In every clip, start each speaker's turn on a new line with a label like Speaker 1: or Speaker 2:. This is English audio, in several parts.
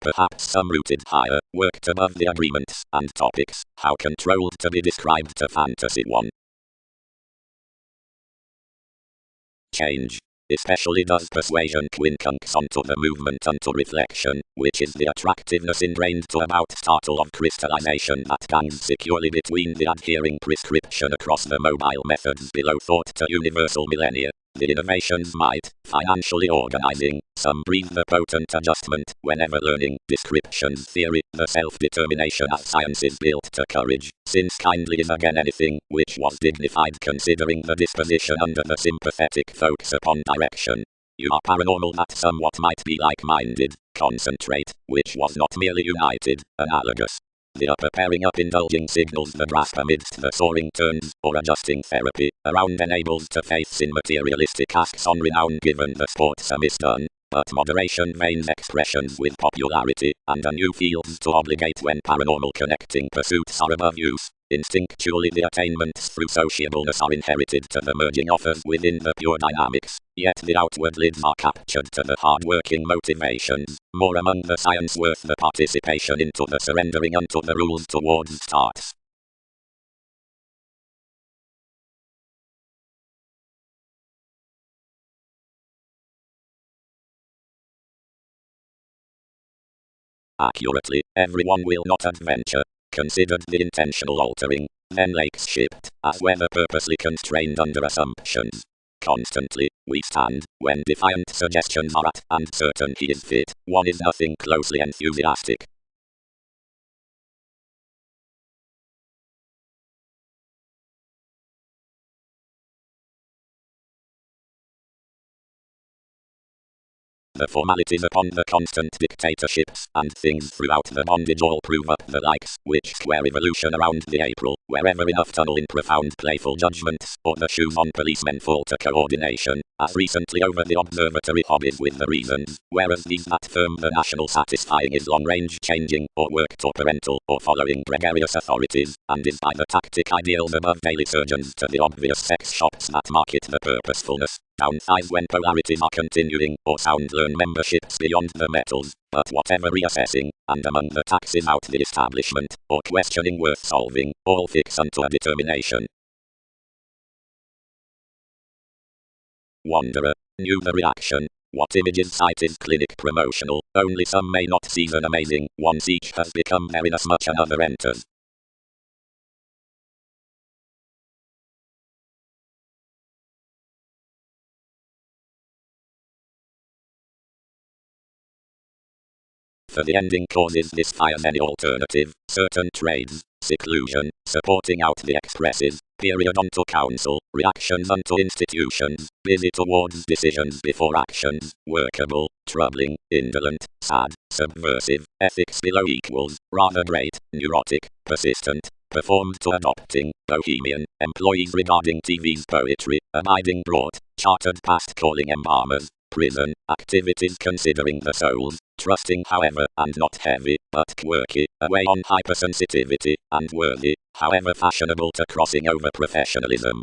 Speaker 1: Perhaps some rooted higher, worked above the agreements and topics, how controlled to be described to fantasy 1. Change. Especially does persuasion quincunx onto the movement unto reflection, which is the attractiveness ingrained to about startle of crystallization that gangs securely between the adhering prescription across the mobile methods below thought to universal millennia. The innovations might, financially organizing, some breathe the potent adjustment, whenever learning, descriptions theory, the self-determination as science is built to courage, since kindly is again anything, which was dignified considering the disposition under the sympathetic focus upon direction. You are paranormal that somewhat might be like-minded, concentrate, which was not merely united, analogous. The upper pairing up indulging signals the grasp amidst the soaring turns, or adjusting therapy, around enables to faiths in materialistic asks on renown given the sports are misdone, but moderation veins expressions with popularity, and a new fields to obligate when paranormal connecting pursuits are above use. Instinctually the attainments through sociableness are inherited to the merging offers within the pure dynamics, yet the outward lids are captured to the hard-working motivations, more among the science worth the participation into the surrendering unto the rules towards starts. Accurately, everyone will not adventure. Considered the intentional altering, then lakes shipped, as weather purposely constrained under assumptions. Constantly, we stand, when defiant suggestions are at, and certain he is fit, one is nothing closely enthusiastic. The formalities upon the constant dictatorships and things throughout the bondage all prove up the likes, which square evolution around the April, wherever enough tunnel in profound playful judgments, or the shoes on policemen fall to coordination, as recently over the observatory hobbies with the reasons, whereas these that firm the national satisfying is long-range changing, or worked or parental, or following gregarious authorities, and is by the tactic ideals above daily surgeons to the obvious sex shops that market the purposefulness. Downsize when polarities are continuing, or sound learn memberships beyond the metals, but whatever reassessing, and among the taxes out the establishment, or questioning worth solving, all fix unto a determination. Wanderer, knew the reaction. What images site is clinic promotional, only some may not season amazing, once each has become there inasmuch another enters. For the ending causes this fires any alternative, certain trades, seclusion, supporting out the expresses, period onto council, reactions unto institutions, busy towards decisions before actions, workable, troubling, indolent, sad, subversive, ethics below equals, rather great, neurotic, persistent, performed to adopting, bohemian, employees regarding TV's poetry, abiding brought, chartered past calling embalmers, prison, activities considering the souls, trusting however, and not heavy, but quirky, away on hypersensitivity, and worthy, however fashionable to crossing over professionalism.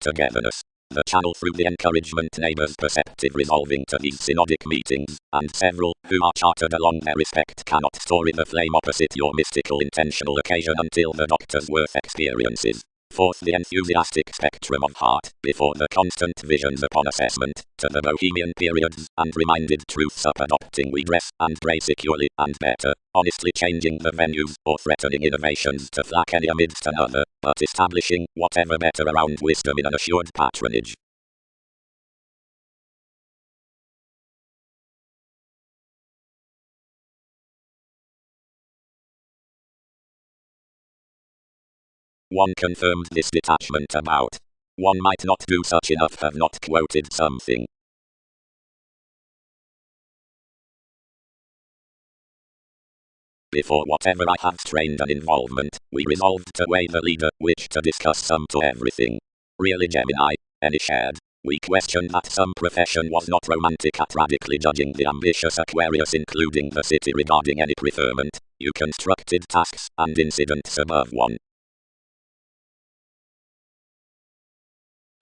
Speaker 1: Togetherness. The channel through the encouragement neighbors perceptive resolving to these synodic meetings, and several, who are chartered along their respect cannot story the flame opposite your mystical intentional occasion until the doctor's worth experiences. Fourth, the enthusiastic spectrum of heart, before the constant visions upon assessment, to the bohemian periods, and reminded truths up adopting we dress, and pray securely, and better, honestly changing the venues, or threatening innovations to flack any amidst another, but establishing, whatever better around wisdom in an assured patronage. One confirmed this detachment about. One might not do such enough have not quoted something. Before whatever I have strained an involvement, we resolved to weigh the leader, which to discuss some to everything. Really Gemini, any shared. We questioned that some profession was not romantic at radically judging the ambitious Aquarius including the city regarding any preferment. You constructed tasks and incidents above one.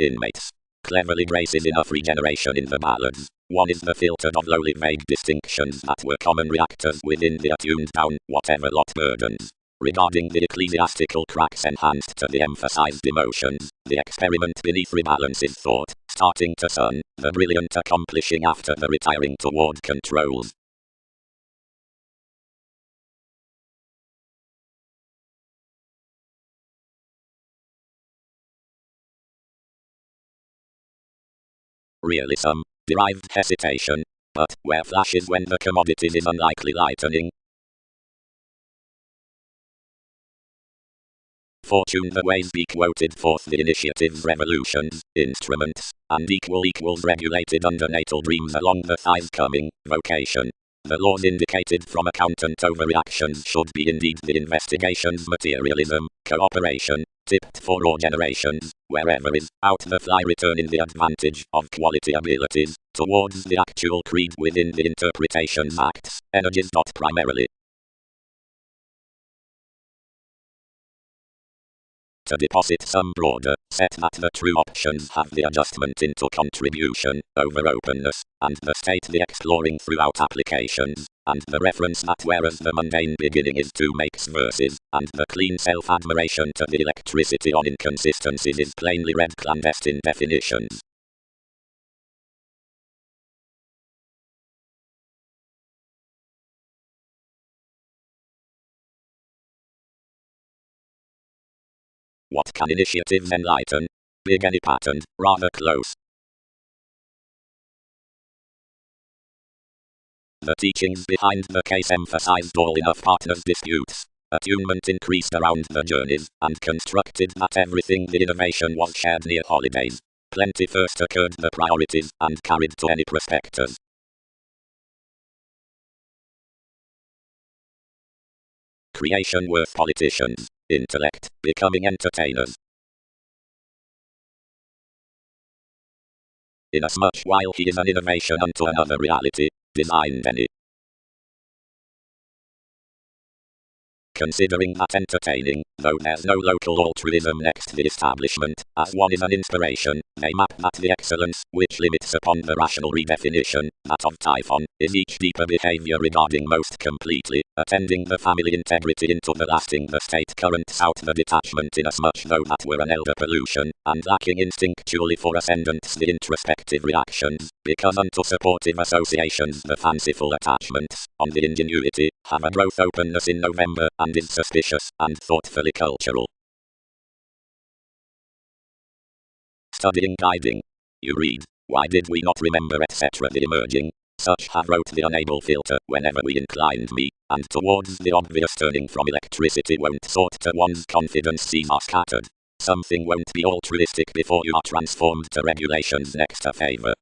Speaker 1: Inmates. cleverly graces enough regeneration in the balance. One is the filtered of lowly vague distinctions that were common reactors within the attuned down, whatever lot burdens. Regarding the ecclesiastical cracks enhanced to the emphasized emotions, the experiment beneath rebalances thought, starting to sun, the brilliant accomplishing after the retiring toward controls. Realism, derived hesitation, but where flashes when the commodities is unlikely lightening. Fortune the ways be quoted forth the initiatives revolutions, instruments, and equals regulated under natal dreams along the thighs coming, vocation. The laws indicated from accountant overreactions should be indeed the investigations materialism, cooperation, tipped for all generations, wherever is, out the fly returning the advantage of quality abilities, towards the actual creed within the interpretations acts, energies not primarily. To deposit some broader set that the true options have the adjustment into contribution, over openness, and the state the exploring throughout applications, and the reference that whereas the mundane beginning is to makes verses, and the clean self-admiration to the electricity on inconsistencies is plainly read clandestine definitions. What can initiatives enlighten? Big any patterned, rather close. The teachings behind the case emphasized all enough partners' disputes. Attunement increased around the journeys, and constructed that everything the innovation was shared near holidays. Plenty first occurred the priorities, and carried to any prospectors. Creation worth politicians. Intellect, becoming entertainers. Inasmuch while he is an innovation unto another reality, designed any. Considering that entertaining, though there's no local altruism next the establishment, as one is an inspiration, they map that the excellence, which limits upon the rational redefinition, that of Typhon, is each deeper behavior regarding most completely, attending the family integrity into the lasting the state currents out the detachment inasmuch though that were an elder pollution, and lacking instinctually for ascendants the introspective reactions, because unto supportive associations the fanciful attachments, on the ingenuity, have a growth openness in November, and is suspicious, and thoughtfully cultural. Studying guiding. You read, why did we not remember etc. the emerging, such have wrote the unable filter whenever we inclined me, and towards the obvious turning from electricity won't sort to one's confidence seem are scattered. Something won't be altruistic before you are transformed to regulations next a favor.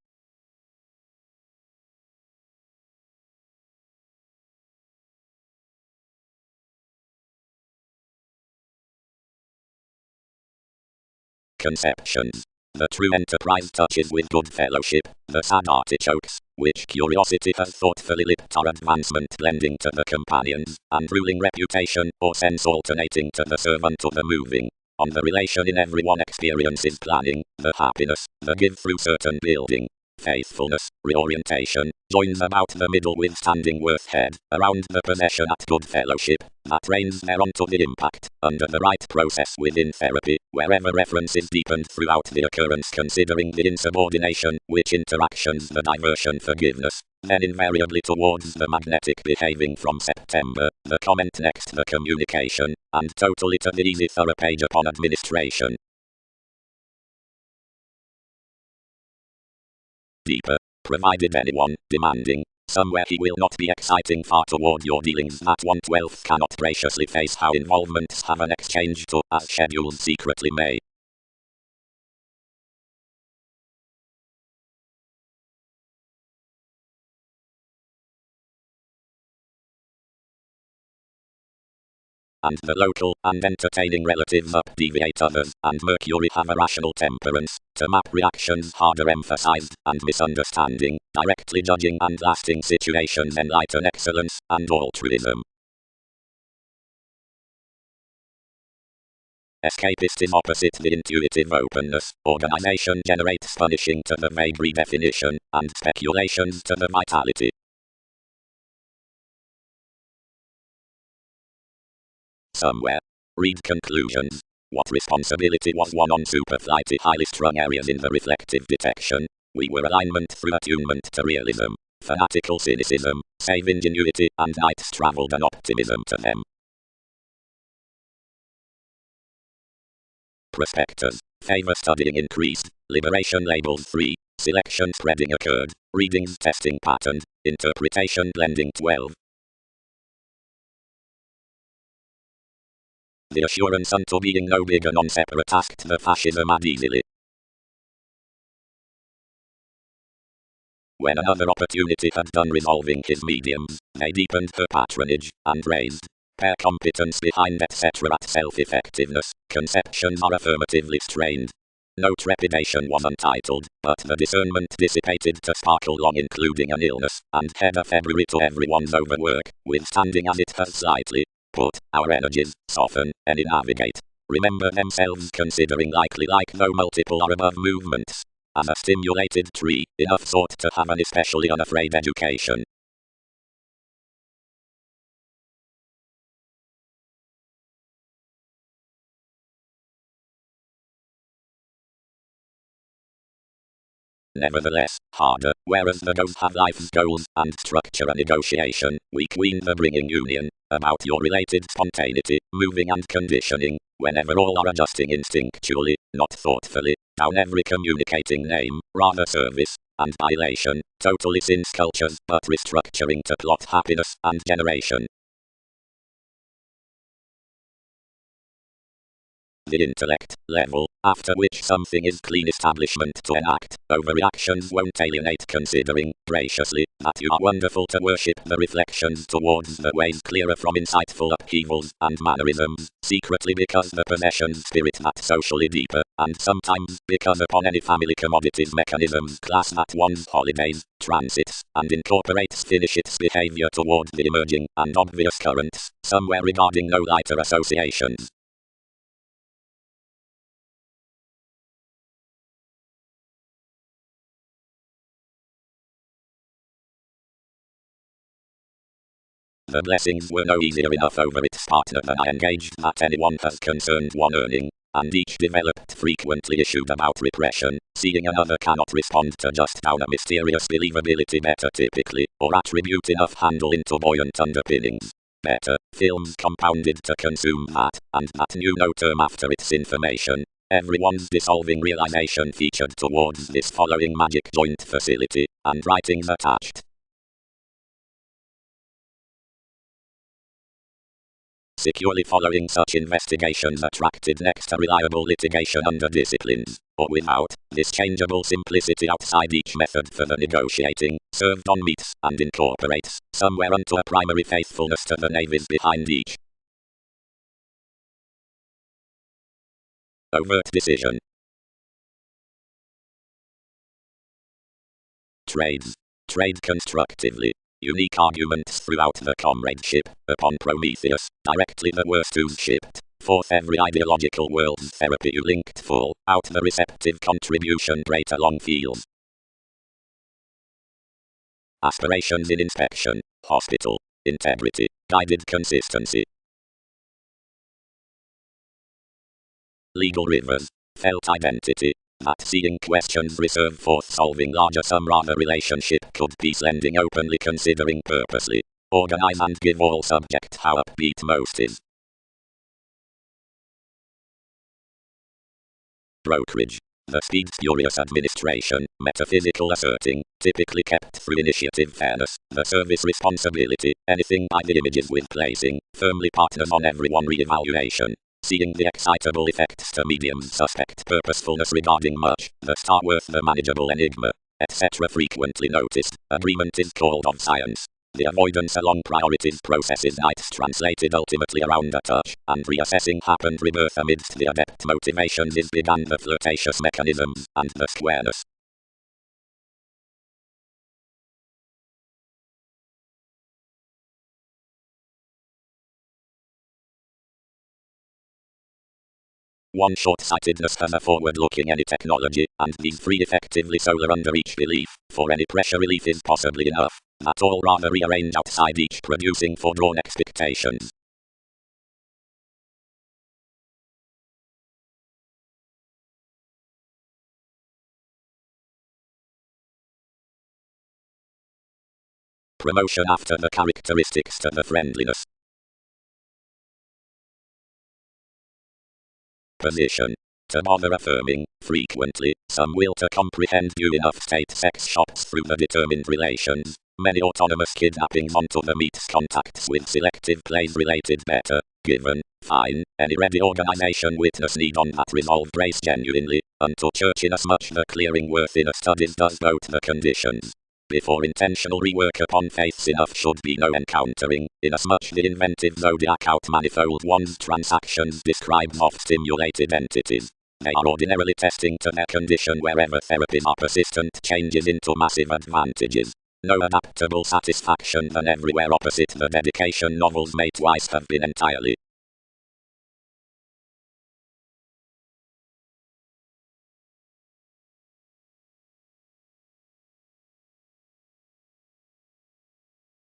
Speaker 1: Conceptions. The true enterprise touches with good fellowship, the sad artichokes, which curiosity has thoughtfully lipped our advancement blending to the companions, and ruling reputation, or sense alternating to the servant of the moving. On the relation in everyone experiences planning, the happiness, the give through certain building. Faithfulness, reorientation, joins about the middle withstanding worth head, around the possession at good fellowship, that reigns thereunto the impact, under the right process within therapy, wherever reference is deepened throughout the occurrence considering the insubordination, which interactions the diversion forgiveness, then invariably towards the magnetic behaving from September, the comment next the communication, and totally to the easy thorough page upon administration. Deeper, provided anyone, demanding, somewhere he will not be exciting far toward your dealings that 1/12 cannot graciously face how involvements have an exchange to, as schedules secretly may. And the local and entertaining relatives up deviate others, and Mercury have a rational temperance, to map reactions harder emphasized, and misunderstanding, directly judging and lasting situations enlighten excellence, and altruism. Escapist is opposite the intuitive openness. Organization generates punishing to the vague redefinition, and speculations to the vitality. Somewhere. Read conclusions. What responsibility was won on superflighty highly strung areas in the reflective detection? We were alignment through attunement to realism. Fanatical cynicism, save ingenuity, and nights traveled an optimism to them. Prospectors. Favor studying increased. Liberation labels 3. Selection spreading occurred. Readings testing patterned. Interpretation blending 12. The assurance unto being no bigger non-separate asked the fascism ad easily. When another opportunity had done resolving his mediums, they deepened her patronage, and raised pair competence behind etc. at self-effectiveness. Conceptions are affirmatively strained. No trepidation was untitled, but the discernment dissipated to sparkle long including an illness, and head a February to everyone's overwork, withstanding as it has slightly put our energies, soften, any navigate. Remember themselves considering likely like though multiple are above movements. As a stimulated tree, enough thought to have an especially unafraid education. Nevertheless, harder, whereas the goes have life's goals, and structure a negotiation, we queen the bringing union, about your related spontaneity, moving and conditioning, whenever all are adjusting instinctually, not thoughtfully, down every communicating name, rather service, and violation, totally since cultures, but restructuring to plot happiness and generation. The intellect level, after which something is clean establishment to enact, overreactions won't alienate considering, graciously, that you are wonderful to worship the reflections towards the ways clearer from insightful upheavals and mannerisms, secretly because the possessions spirit that socially deeper, and sometimes because upon any family commodities mechanisms class that one's holidays, transits, and incorporates finish its behavior toward the emerging and obvious currents, somewhere regarding no lighter associations. The blessings were no easier enough over its partner than I engaged that anyone has concerned one earning, and each developed frequently issued about repression, seeing another cannot respond to just down a mysterious believability better typically, or attribute enough handle into buoyant underpinnings. Better, films compounded to consume that, and that knew no term after its information. Everyone's dissolving realization featured towards this following magic joint facility, and writings attached. Securely following such investigations attracted next a reliable litigation under disciplines, or without, this changeable simplicity outside each method for the negotiating, served on meets, and incorporates, somewhere unto a primary faithfulness to the navies behind each. Overt decision. Trades. Trade constructively. Unique arguments throughout the comradeship, upon Prometheus, directly the worst who's shipped. Forth every ideological world's therapy you linked full, out the receptive contribution great along feels. Aspirations in inspection, hospital, integrity, guided consistency. Legal rivers, felt identity. That seeing questions reserve forth solving larger some rather relationship could peace lending openly considering purposely. Organize and give all subject how upbeat most is. Brokerage. The speed furious administration, metaphysical asserting, typically kept through initiative fairness, the service responsibility, anything by the images with placing, firmly partners on everyone re-evaluation. Seeing the excitable effects to mediums suspect purposefulness regarding much, the star worth the manageable enigma, etc. frequently noticed, agreement is called of science. The avoidance along priorities processes nights translated ultimately around a touch, and reassessing happened rebirth amidst the adept motivations is began the flirtatious mechanisms, and the squareness. one short-sightedness has a forward-looking any technology, and these three effectively solar under each belief, for any pressure relief is possibly enough, that all rather rearrange outside each producing foredrawn expectations. Promotion after the characteristics to the friendliness. Position. To bother affirming, frequently, some will to comprehend you enough state sex shots through the determined relations, many autonomous kidnappings onto the meets contacts with selective plays related better, given, fine, any ready organization witness need on that resolve grace genuinely, unto church inasmuch the clearing worth in a studies does both the conditions. Before intentional rework upon faiths enough should be no encountering, inasmuch the inventive zodiac out manifold one's transactions describes of stimulated entities. They are ordinarily testing to their condition wherever therapies are persistent changes into massive advantages. No adaptable satisfaction than everywhere opposite the dedication novels may twice have been entirely.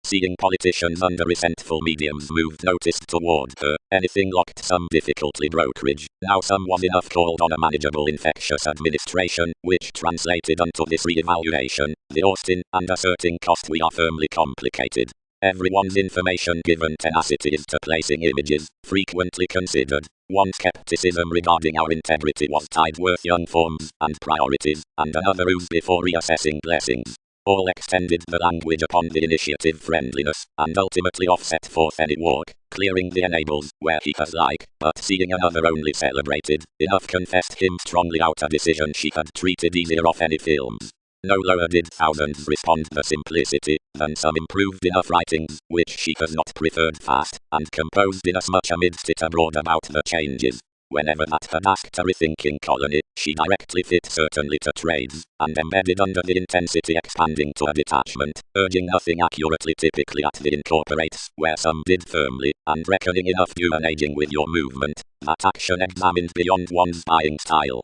Speaker 1: Seeing politicians under resentful mediums moved noticed toward her, anything locked some difficultly brokerage, now some was enough called on a manageable infectious administration, which translated unto this re-evaluation, the Austin, and asserting cost we are firmly complicated. Everyone's information given tenacity is to placing images, frequently considered. One skepticism regarding our integrity was tied worth young forms and priorities, and another ruse before reassessing blessings. All extended the language upon the initiative friendliness, and ultimately offset forth any walk, clearing the enables, where he has like, but seeing another only celebrated, enough confessed him strongly out a decision she had treated easier off any films. No lower did thousands respond the simplicity, than some improved enough writings, which she has not preferred fast, and composed inasmuch amidst it abroad about the changes. Whenever that had asked a rethinking colony, she directly fit certainly to trades, and embedded under the intensity expanding to a detachment, urging nothing accurately typically at the incorporates, where some did firmly, and reckoning enough due an aging with your movement, that action examined beyond one's buying style.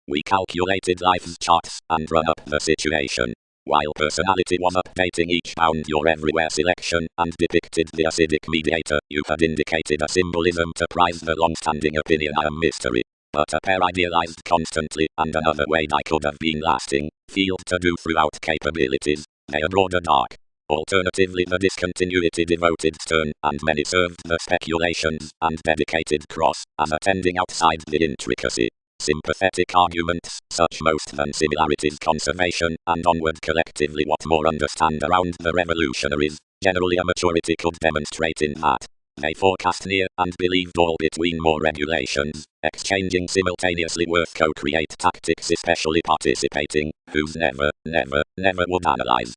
Speaker 1: We calculated life's charts and run up the situation. While personality was updating each bound your everywhere selection and depicted the acidic mediator, you had indicated a symbolism to prize the long-standing opinion I am mystery. But a pair idealized constantly, and another way I could have been lasting, field to do throughout capabilities, they abroad a dark. Alternatively the discontinuity devoted stern, and many served the speculations, and dedicated cross, as attending outside the intricacy. Sympathetic arguments, such most than similarities conservation, and onward collectively what more understand around the revolutionaries, generally a maturity could demonstrate in that. They forecast near, and believed all between more regulations, exchanging simultaneously worth co-create tactics especially participating, whose never would analyze.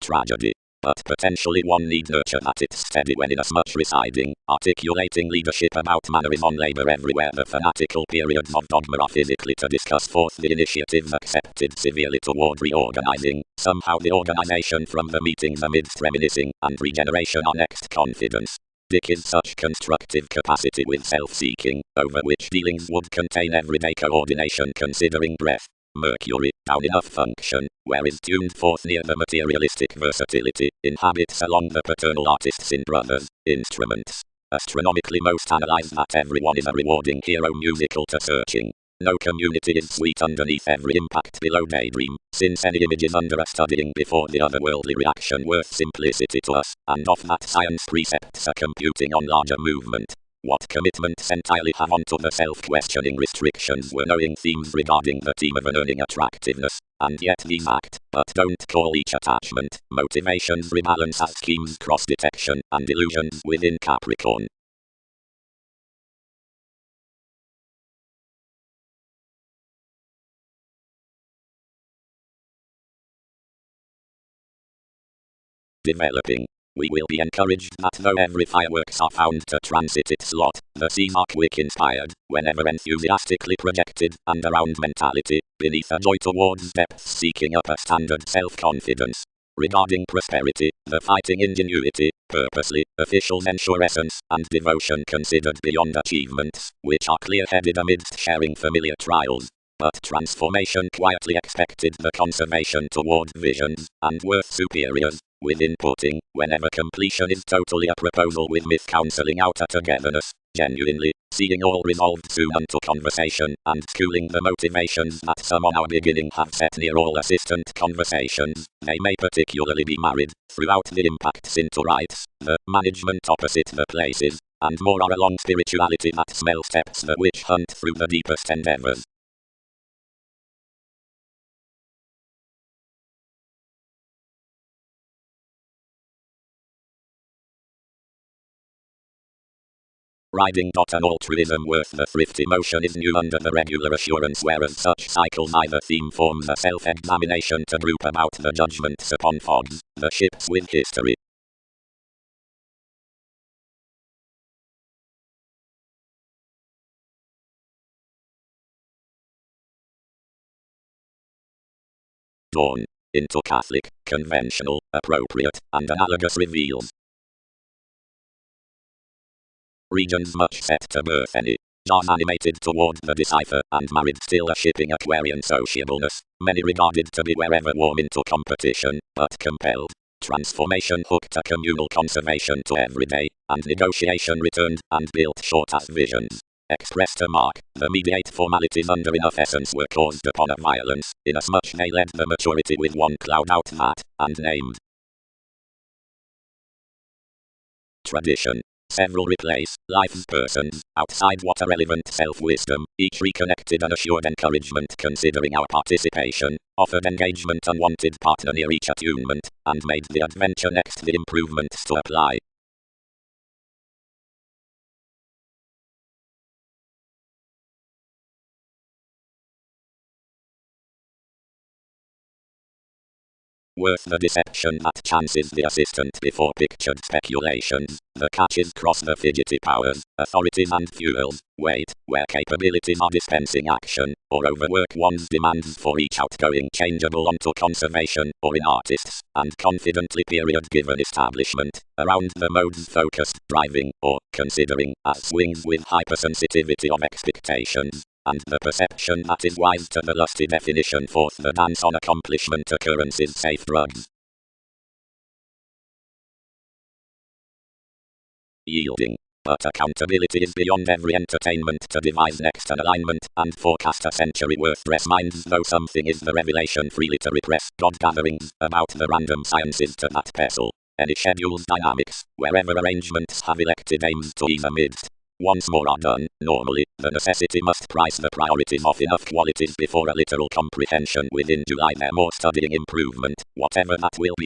Speaker 1: Tragedy. But potentially one need nurture that it's steady when inasmuch residing, articulating leadership about mannerism on labor everywhere the fanatical periods of dogma are physically to discuss forth the initiatives accepted severely toward reorganizing, somehow the organization from the meetings amidst reminiscing, and regeneration are next confidence. Dick is such constructive capacity with self-seeking, over which dealings would contain everyday coordination considering breath. Mercury, down enough function, where is tuned forth near the materialistic versatility, inhabits along the paternal artists in brothers, instruments. Astronomically most analyzed that everyone is a rewarding hero musical to searching. No community is sweet underneath every impact below daydream, since any image is under a studying before the otherworldly reaction worth simplicity to us, and of that science precepts are computing on larger movement. What commitments entirely have onto the self-questioning restrictions were knowing themes regarding the team of an earning attractiveness, and yet these act, but don't call each attachment, motivations rebalance as schemes cross-detection, and illusions within Capricorn. Developing. We will be encouraged that though every fireworks are found to transit its slot, the seas are quick inspired, whenever enthusiastically projected, and around mentality, beneath a joy towards depth seeking up a standard self-confidence. Regarding prosperity, the fighting ingenuity, purposely, officials ensure essence, and devotion considered beyond achievements, which are clear-headed amidst sharing familiar trials. But transformation quietly expected the conservation toward visions, and worth superiors, with inputting, whenever completion is totally a proposal with miscounseling out a togetherness, genuinely, seeing all resolved soon unto conversation, and schooling the motivations that some on our beginning have set near all assistant conversations. They may particularly be married, throughout the impacts into rights, the management opposite the places, and more are along spirituality that smell steps the witch hunt through the deepest endeavors. Riding. An altruism worth the thrifty motion is new under the regular assurance, whereas such cycles either theme forms a self-examination to group about the judgments upon fogs, the ships with history. Dawn. Into Catholic, conventional, appropriate, and analogous reveals. Regions much set to birth any. Jars animated toward the decipher, and married still a shipping Aquarian sociableness, many regarded to be wherever warm into competition, but compelled. Transformation hooked a communal conservation to everyday, and negotiation returned, and built short as visions. Expressed a mark, the mediate formalities under enough essence were caused upon a violence, inasmuch they led the maturity with one cloud out that, and named. Tradition. Several replace life's persons outside what a relevant self-wisdom, each reconnected and assured encouragement considering our participation, offered engagement unwanted partner near each attunement, and made the adventure next the improvements to apply. Worth the deception that chances the assistant before pictured speculations. The catches cross the fidgety powers, authorities and fuels, wait, where capabilities are dispensing action, or overwork one's demands for each outgoing changeable onto conservation, or in artists, and confidently period given establishment, around the modes focused, driving, or considering, as swings with hypersensitivity of expectations. And the perception that is wise to the lusty definition forth the dance on accomplishment occurrences safe drugs. Yielding. But accountability is beyond every entertainment to devise next an alignment, and forecast a century worth dress minds though something is the revelation freely to repress God gatherings, about the random sciences to that pestle. Any schedule's dynamics, wherever arrangements have elected aims to ease amidst. Once more are done, normally, the necessity must price the priorities of enough qualities before a literal comprehension within July their more studying improvement, whatever that will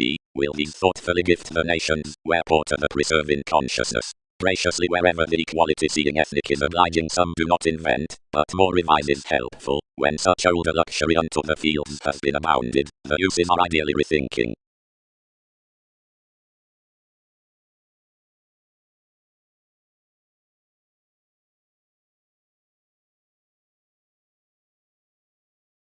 Speaker 1: these thoughtfully gift the nations, where porter the preserving consciousness. Graciously wherever the equality seeing ethnic is obliging some do not invent, but more revise is helpful, when such older luxury unto the fields has been abounded, the uses are ideally rethinking.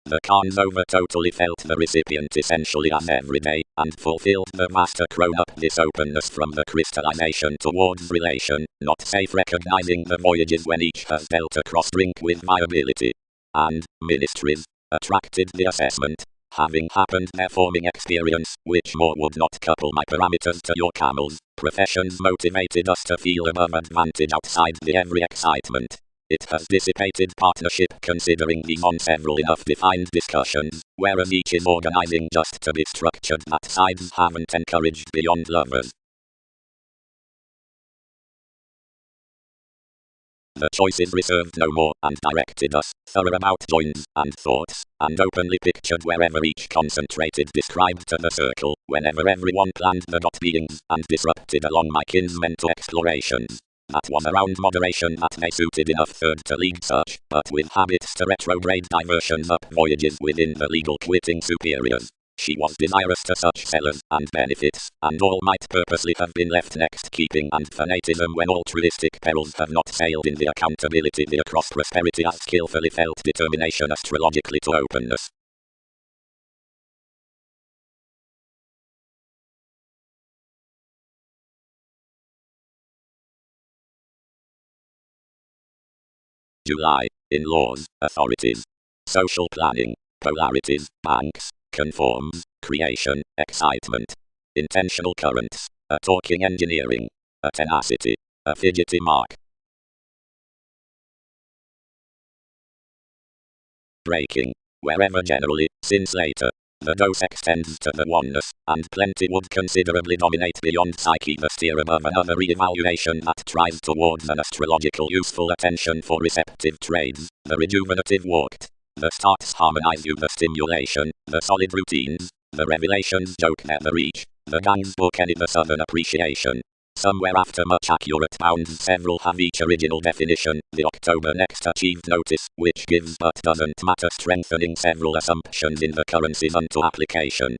Speaker 1: The Khans over totally felt the recipient essentially as everyday, and fulfilled the master grown up this openness from the crystallization towards relation, not safe recognizing the voyages when each has dealt a cross drink with viability. And, ministries, attracted the assessment, having happened their forming experience, which more would not couple my parameters to your camels, professions motivated us to feel above advantage outside the every excitement. It has dissipated partnership considering these on several enough defined discussions, whereas each is organizing just to be structured that sides haven't encouraged beyond lovers. The choice is reserved no more, and directed us, thorough about joins, and thoughts, and openly pictured wherever each concentrated described to the circle, whenever everyone planned the dot beings, and disrupted along my kinsmen to explorations. That was around moderation that they suited enough third to lead such, but with habits to retrograde diversions up voyages within the legal quitting superiors. She was desirous to such sellers and benefits, and all might purposely have been left next keeping and fanatism when altruistic perils have not sailed in the accountability the across prosperity as skillfully felt determination astrologically to openness. July, in laws, authorities, social planning, polarities, banks, conforms, creation, excitement, intentional currents, a talking engineering, a tenacity, a fidgety mark. Breaking, wherever generally, since later, the dose extends to the oneness, and plenty would considerably dominate beyond psyche the steer above another re-evaluation that tries towards an astrological useful attention for receptive trades, the rejuvenative walked, the starts harmonize you the stimulation, the solid routines, the revelations joke never reach, the gang's book any the southern appreciation. Somewhere after much accurate bounds several have each original definition, the October next achieved notice, which gives but doesn't matter strengthening several assumptions in the currencies unto application.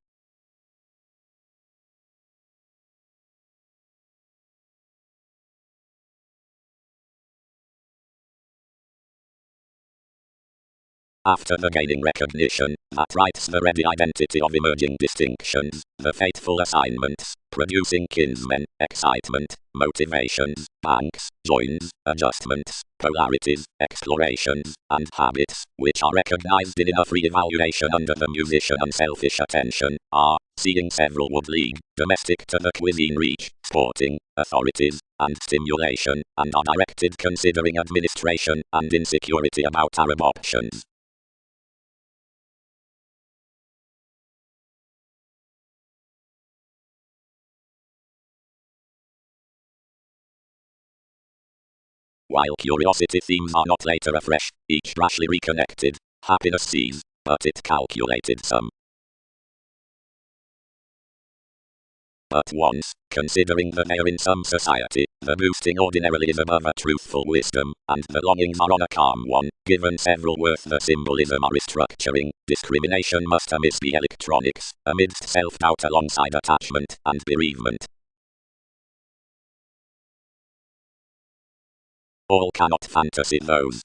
Speaker 1: After the gaining recognition, that writes the ready identity of emerging distinctions, the fateful assignments, producing kinsmen, excitement, motivations, banks, joins, adjustments, polarities, explorations, and habits, which are recognized in enough re-evaluation under the musician unselfish attention, are, seeing several would league, domestic to the cuisine reach, sporting, authorities, and stimulation, and are directed considering administration and insecurity about Arab options. While curiosity themes are not later afresh, each rashly reconnected, happiness sees, but it calculated some. But once, considering that they are in some society, the boosting ordinarily is above a truthful wisdom, and the longings are on a calm one, given several worth the symbolism are restructuring, discrimination must amiss be electronics, amidst self-doubt alongside attachment and bereavement. All cannot fantasy those.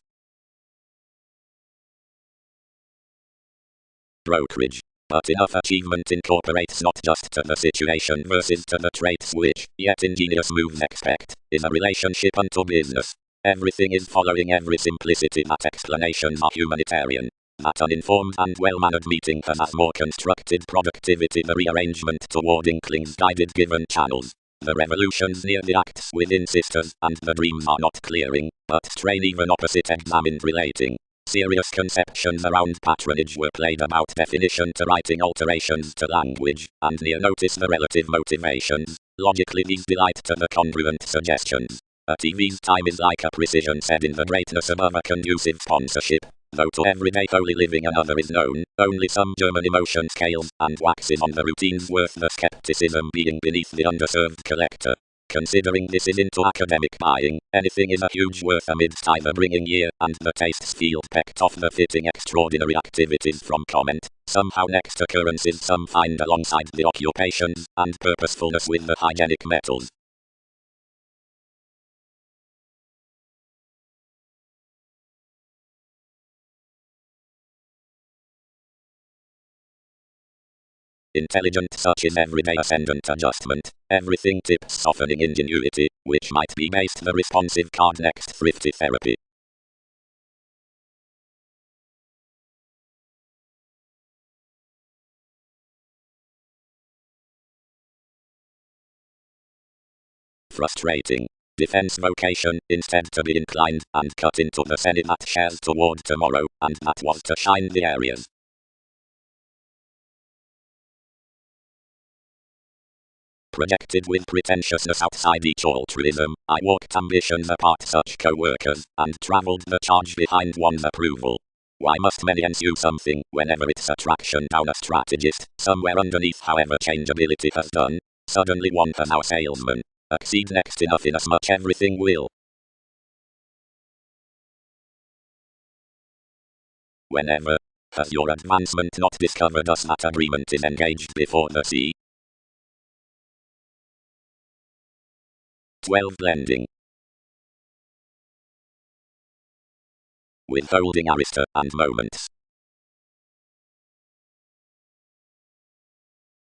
Speaker 1: Brokerage. But enough achievement incorporates not just to the situation versus to the traits which, yet ingenious moves expect, is a relationship unto business. Everything is following every simplicity that explanations are humanitarian. That uninformed and well-mannered meeting has as more constructed productivity the rearrangement toward inklings guided given channels. The revolutions near the acts within sisters and the dreams are not clearing, but strain even opposite examined relating. Serious conceptions around patronage were played about definition to writing alterations to language, and near notice the relative motivations. Logically these delight to the congruent suggestions. A TV's time is like a precision said in the greatness above a conducive sponsorship. Though to everyday holy living another is known, only some German emotion scales and waxes on the routines worth the skepticism being beneath the underserved collector. Considering this is into academic buying, anything is a huge worth amidst either bringing year and the tastes field pecked off the fitting extraordinary activities from comment. Somehow next occurrences some find alongside the occupations, and purposefulness with the hygienic metals. Intelligent such is everyday ascendant adjustment, everything tips softening ingenuity, which might be based the responsive card next thrifty therapy. Frustrating. Defense vocation, instead to be inclined and cut into the Senate that shares toward tomorrow, and that was to shine the areas. Projected with pretentiousness outside each altruism, I walked ambitions apart such co-workers, and travelled the charge behind one's approval. Why must many ensue something, whenever it's attraction down a strategist, somewhere underneath however changeability has done? Suddenly one has our salesman. Exceed next enough inasmuch everything will. Whenever. Has your advancement not discovered us that agreement is engaged before the sea? 12. Blending. Withholding arista and moments.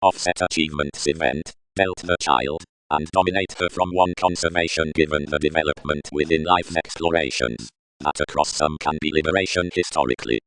Speaker 1: Offset achievements event, belt the child, and dominate her from one conservation given the development within life explorations. That across some can be liberation historically.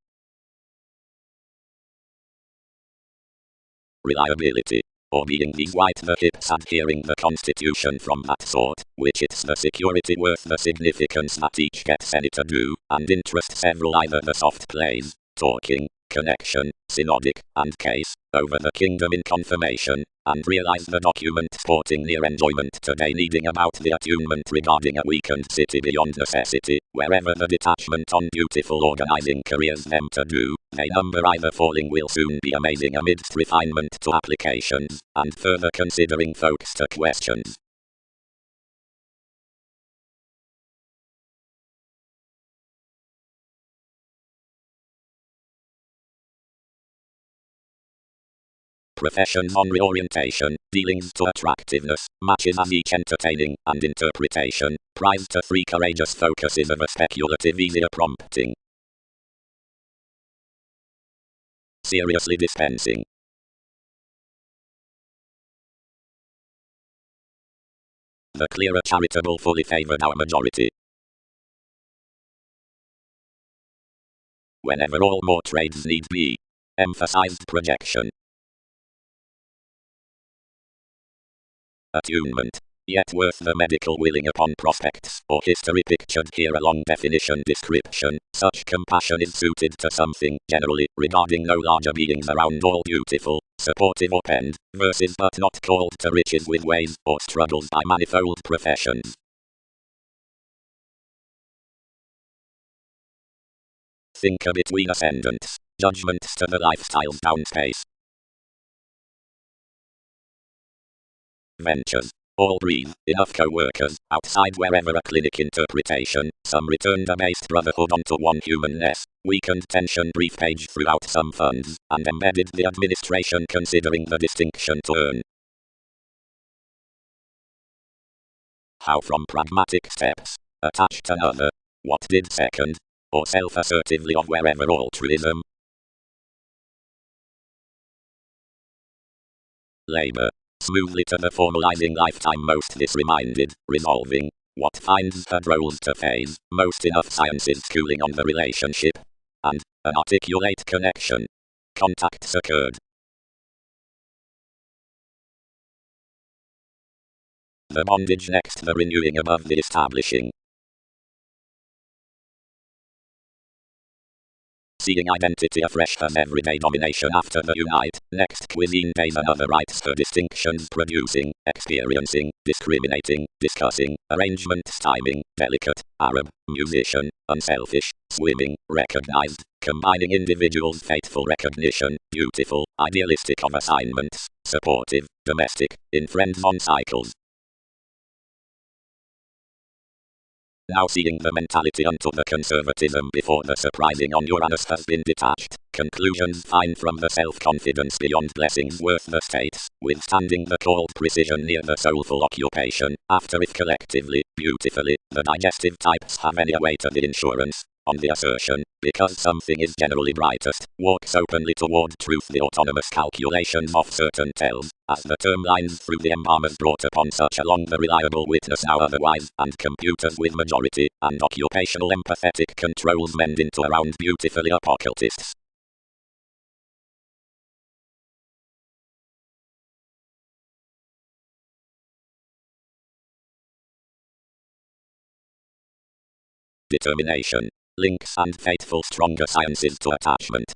Speaker 1: Reliability. Or being these white the hips adhering the constitution from that sort, which it's the security worth the significance that each gets any to do, and interest several either the soft plays, talking, connection, synodic, and case, over the kingdom in confirmation, and realize the document sporting near enjoyment today needing about the attunement regarding a weakened city beyond necessity, wherever the detachment on beautiful organizing careers them to do, they number either falling will soon be amazing amidst refinement to applications, and further considering folks to questions. Professions on reorientation, dealings to attractiveness, matches as each entertaining, and interpretation, prize to 3 courageous focuses of a speculative easier prompting. Seriously dispensing. The clearer charitable fully favored our majority. Whenever all more trades need be. Emphasized projection. Attunement. Yet worth the medical willing upon prospects, or history pictured here along definition description, such compassion is suited to something, generally, regarding no larger beings around all beautiful, supportive or penned, verses but not called to riches with ways, or struggles by manifold professions. Thinker between ascendants, judgments to the lifestyles downspace. Ventures. All breathe, enough co-workers, outside wherever a clinic interpretation, some returned a based brotherhood onto one humanness, weakened tension brief page throughout some funds, and embedded the administration considering the distinction to earn. How from pragmatic steps, attached another, what did second, or self-assertively of wherever altruism. Labor. Smoothly to the formalizing lifetime most disreminded, resolving, what finds her roles to phase, most enough sciences schooling on the relationship. And, an articulate connection. Contacts occurred. The bondage next the renewing above the establishing. Seeing identity afresh as everyday domination after the unite, next cuisine days another writes her distinctions producing, experiencing, discriminating, discussing, arrangements timing, delicate, Arab, musician, unselfish, swimming, recognized, combining individuals' faithful recognition, beautiful, idealistic of assignments, supportive, domestic, in friends on cycles. Now seeing the mentality unto the conservatism before the surprising on Uranus has been detached, conclusions fine from the self-confidence beyond blessings worth the states, withstanding the cold precision near the soulful occupation, after if collectively, beautifully, the digestive types have any way to the insurance, on the assertion, because something is generally brightest, walks openly toward truth the autonomous calculations of certain tells, as the term lines through the embalmers brought upon such along the reliable witness now otherwise, and computers with majority, and occupational empathetic controls mend into around beautifully occultists. Determination. Links and faithful stronger sciences to attachment.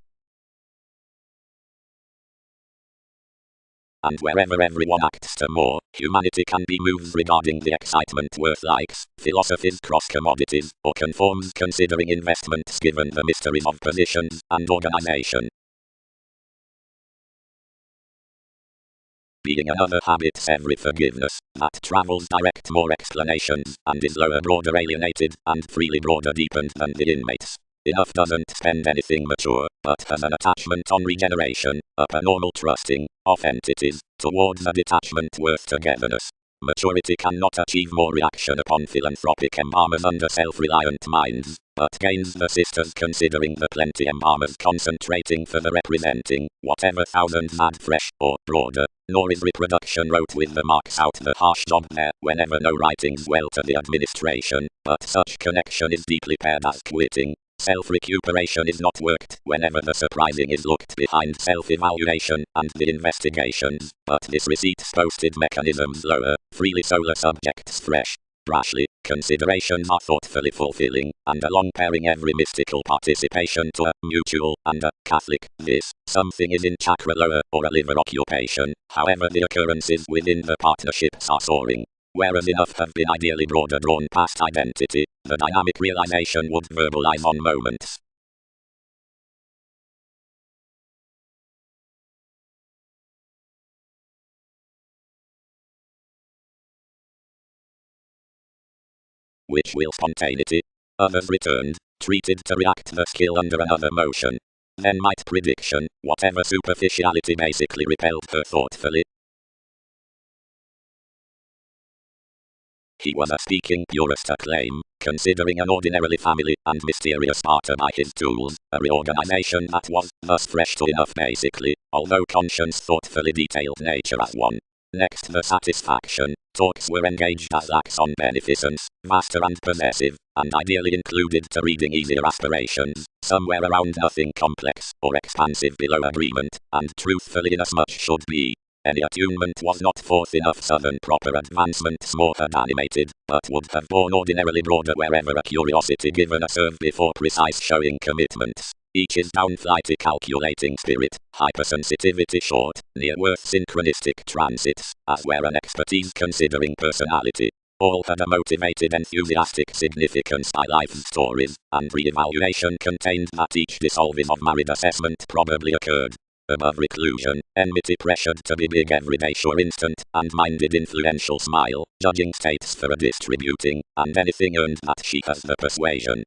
Speaker 1: And wherever everyone acts to more, humanity can be moved regarding the excitement worth likes, philosophies cross commodities, or conforms considering investments given the mysteries of positions and organization. Being another habits every forgiveness, that travels direct more explanations, and is lower broader alienated, and freely broader deepened than the inmates. Enough doesn't spend anything mature, but has an attachment on regeneration, a normal trusting of entities, towards a detachment worth togetherness. Maturity cannot achieve more reaction upon philanthropic embalmers under self-reliant minds, but gains the sisters considering the plenty embalmers concentrating for the representing, whatever thousands add fresh, or broader, nor is reproduction wrote with the marks out the harsh job there, whenever no writings well to the administration, but such connection is deeply paired as quitting. Self-recuperation is not worked whenever the surprising is looked behind self-evaluation and the investigations, but this receipt's posted mechanisms lower, freely solar subjects fresh. Brashly, considerations are thoughtfully fulfilling, and along pairing every mystical participation to a mutual and a Catholic this, something is in chakra lower or a liver occupation, however the occurrences within the partnerships are soaring. Whereas enough have been ideally broader drawn past identity, the dynamic realization would verbalize on moments. Which will spontaneity. Others returned, treated to react the skill under another motion. Then might prediction, whatever superficiality basically repelled her thoughtfully. He was a speaking purist acclaim, considering an ordinarily family and mysterious Sparta by his tools, a reorganization that was thus fresh to enough basically, although conscience thoughtfully detailed nature as one. Next the satisfaction, talks were engaged as acts on beneficence, vaster and possessive, and ideally included to reading easier aspirations, somewhere around nothing complex or expansive below agreement, and truthfully inasmuch should be. Any attunement was not forth enough southern proper advancements more had animated, but would have borne ordinarily broader wherever a curiosity given a serve before precise showing commitments. Each is downflighty calculating spirit, hypersensitivity short, near-worth synchronistic transits, as were an expertise considering personality. All had a motivated enthusiastic significance by life's stories, and re-evaluation contained that each dissolving of married assessment probably occurred. Above reclusion, enmity pressured to be big everyday sure instant, and minded influential smile, judging states for a distributing, and anything earned that she has the persuasion.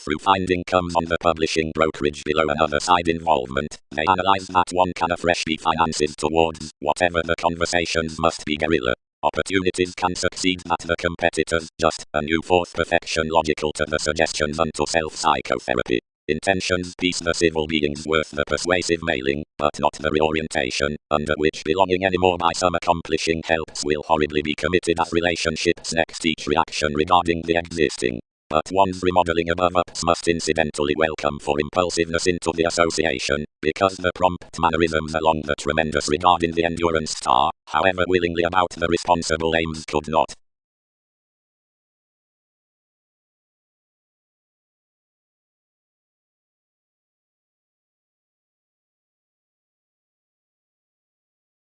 Speaker 1: Through finding comes on the publishing brokerage below another side involvement, they analyze that one can afresh be finances towards, whatever the conversations must be guerrilla. Opportunities can succeed that the competitors, just a new fourth perfection logical to the suggestions unto self-psychotherapy. Intentions piece the civil beings worth the persuasive mailing, but not the reorientation, under which belonging anymore by some accomplishing helps will horribly be committed as relationships next each reaction regarding the existing. But one's remodeling above-ups must incidentally welcome for impulsiveness into the association, because the prompt mannerisms along the tremendous regarding the endurance star, however willingly about the responsible aims could not.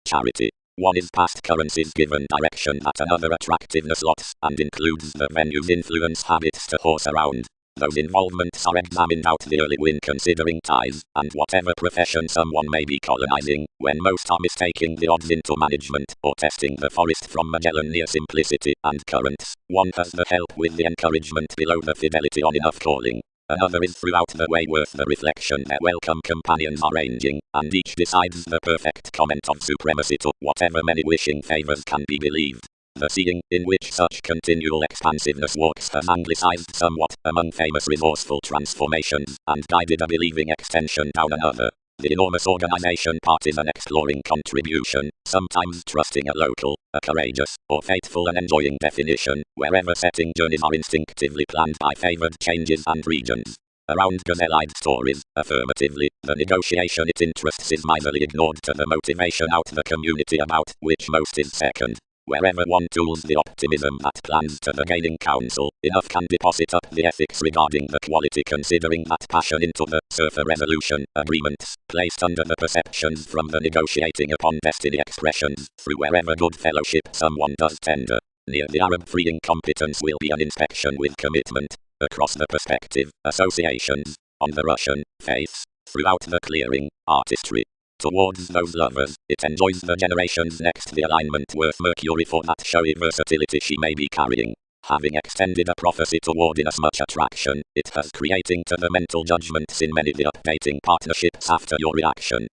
Speaker 1: Charity. One is past currencies given direction that another attractiveness lots, and includes the venue's influence habits to horse around. Those involvements are examined out the early win considering ties, and whatever profession someone may be colonizing, when most are mistaking the odds into management, or testing the forest from Magellan near simplicity and currents, one has the help with the encouragement below the fidelity on enough calling. Another is throughout the way worth the reflection their welcome companions are ranging, and each decides the perfect comment of supremacy to whatever many wishing favors can be believed. The seeing, in which such continual expansiveness walks has anglicized somewhat among famous resourceful transformations, and guided a believing extension down another. The enormous organization part is an exploring contribution, sometimes trusting a local, a courageous, or faithful and enjoying definition, wherever setting journeys are instinctively planned by favored changes and regions. Around gazelle-eyed stories, affirmatively, the negotiation it interests is miserly ignored to the motivation out the community about which most is second. Wherever one tools the optimism that plans to the gaining counsel, enough can deposit up the ethics regarding the quality considering that passion into the surfer resolution agreements, placed under the perceptions from the negotiating upon destiny expressions, through wherever good fellowship someone does tender. Near the Arab freeing competence will be an inspection with commitment, across the perspective, associations, on the Russian, faiths, throughout the clearing, artistry. Towards those lovers, it enjoys the generations next the alignment worth Mercury for that showy versatility she may be carrying. Having extended a prophecy toward inasmuch attraction, it has creating to the mental judgments in many the updating partnerships after your reaction.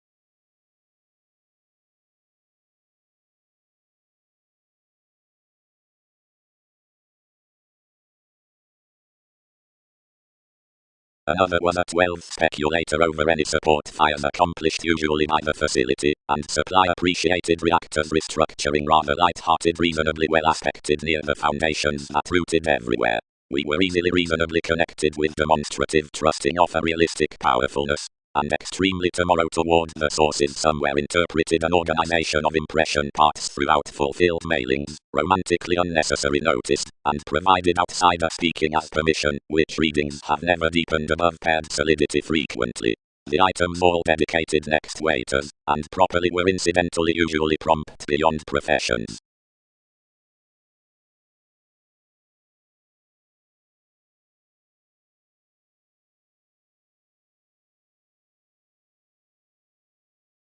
Speaker 1: Another was a 12th speculator over any support fires accomplished usually by the facility, and supply appreciated reactors restructuring rather light-hearted reasonably well aspected near the foundations that rooted everywhere. We were easily reasonably connected with demonstrative trusting of a realistic powerfulness, and extremely tomorrow toward the sources somewhere interpreted an organization of impression parts throughout fulfilled mailings, romantically unnecessary noticed, and provided outsider speaking as permission, which readings have never deepened above paired solidity frequently. The items all dedicated next waiters, and properly were incidentally usually prompt beyond professions.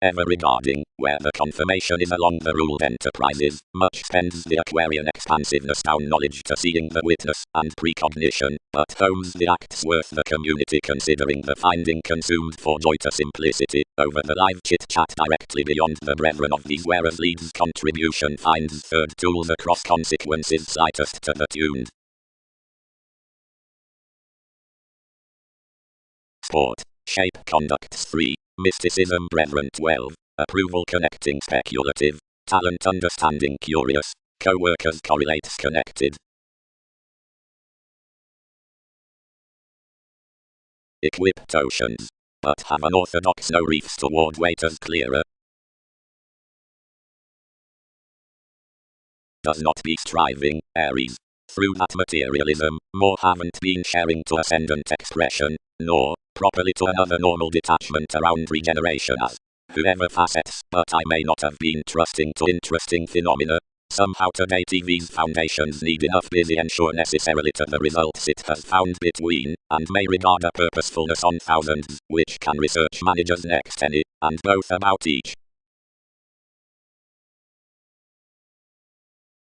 Speaker 1: Ever regarding where the confirmation is along the ruled enterprises, much spends the Aquarian expansiveness down knowledge to seeing the witness and precognition, but homes the acts worth the community considering the finding consumed for joy to simplicity, over the live chit-chat directly beyond the brethren of these whereas leads contribution finds third tools across consequences slightest to the tuned. Sport, shape conducts 3. Mysticism brethren 12, approval connecting speculative, talent understanding curious, co-workers correlates connected. Equipped oceans, but have unorthodox no reefs toward waiters clearer. Does not be striving, Aries. Through that materialism, more haven't been sharing to ascendant expression, nor, properly to another normal detachment around regeneration as whoever facets, but I may not have been trusting to interesting phenomena. Somehow today TV's foundations need enough busy ensure necessarily to the results it has found between, and may regard a purposefulness on thousands, which can research managers next any, and both about each.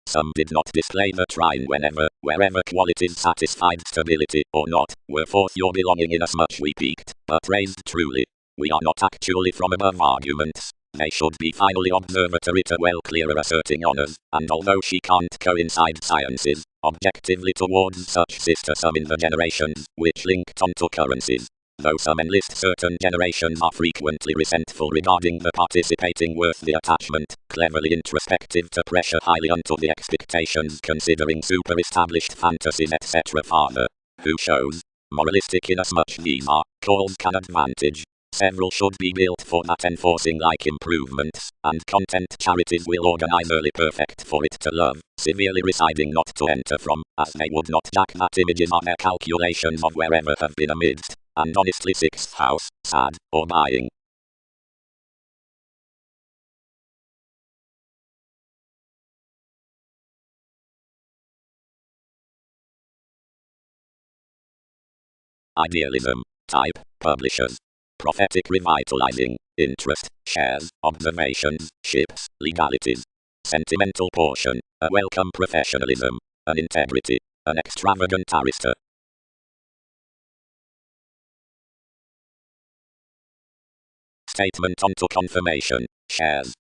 Speaker 1: Some did not display the trine wherever qualities satisfied stability or not, were forth your belonging inasmuch we peaked, but raised truly. We are not actually from above arguments, they should be finally observatory to well clearer asserting honors, and although she can't coincide sciences, objectively towards such sister some in the generations, which linked onto currencies. Though some enlist certain generations are frequently resentful regarding the participating worth the attachment, cleverly introspective to pressure highly unto the expectations considering super-established fantasies etc. Father, who shows, moralistic inasmuch these are, calls can advantage. Several should be built for that enforcing like improvements, and content charities will organize early perfect for it to love, severely residing not to enter from, as they would not jack that images are their calculations of wherever have been amidst, and honestly 6th house, sad, or buying. Idealism, type, publishers. Prophetic revitalizing, interest, shares, observations, ships, legalities. Sentimental portion, a welcome professionalism, an integrity, an extravagant arista. Statement onto confirmation, shares.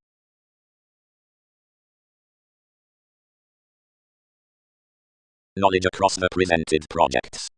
Speaker 1: Knowledge across the presented projects.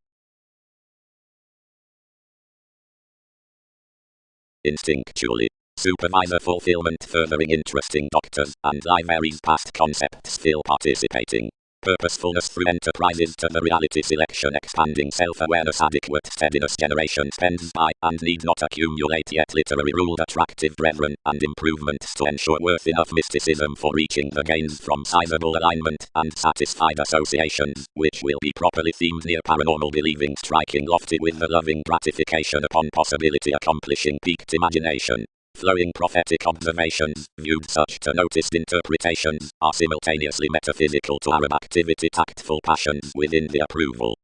Speaker 1: Instinctually. Supervisor fulfillment furthering interesting doctors and libraries past concepts still participating. Purposefulness through enterprises to the reality selection expanding self-awareness adequate steadiness generation spends by and need not accumulate yet literary ruled attractive brethren and improvements to ensure worth enough mysticism for reaching the gains from sizable alignment and satisfied associations, which will be properly themed near paranormal believing striking lofty with the loving gratification upon possibility accomplishing peaked imagination. Flowing prophetic observations, viewed such to noticed interpretations, are simultaneously metaphysical to Arab activity tactful passions within the approval.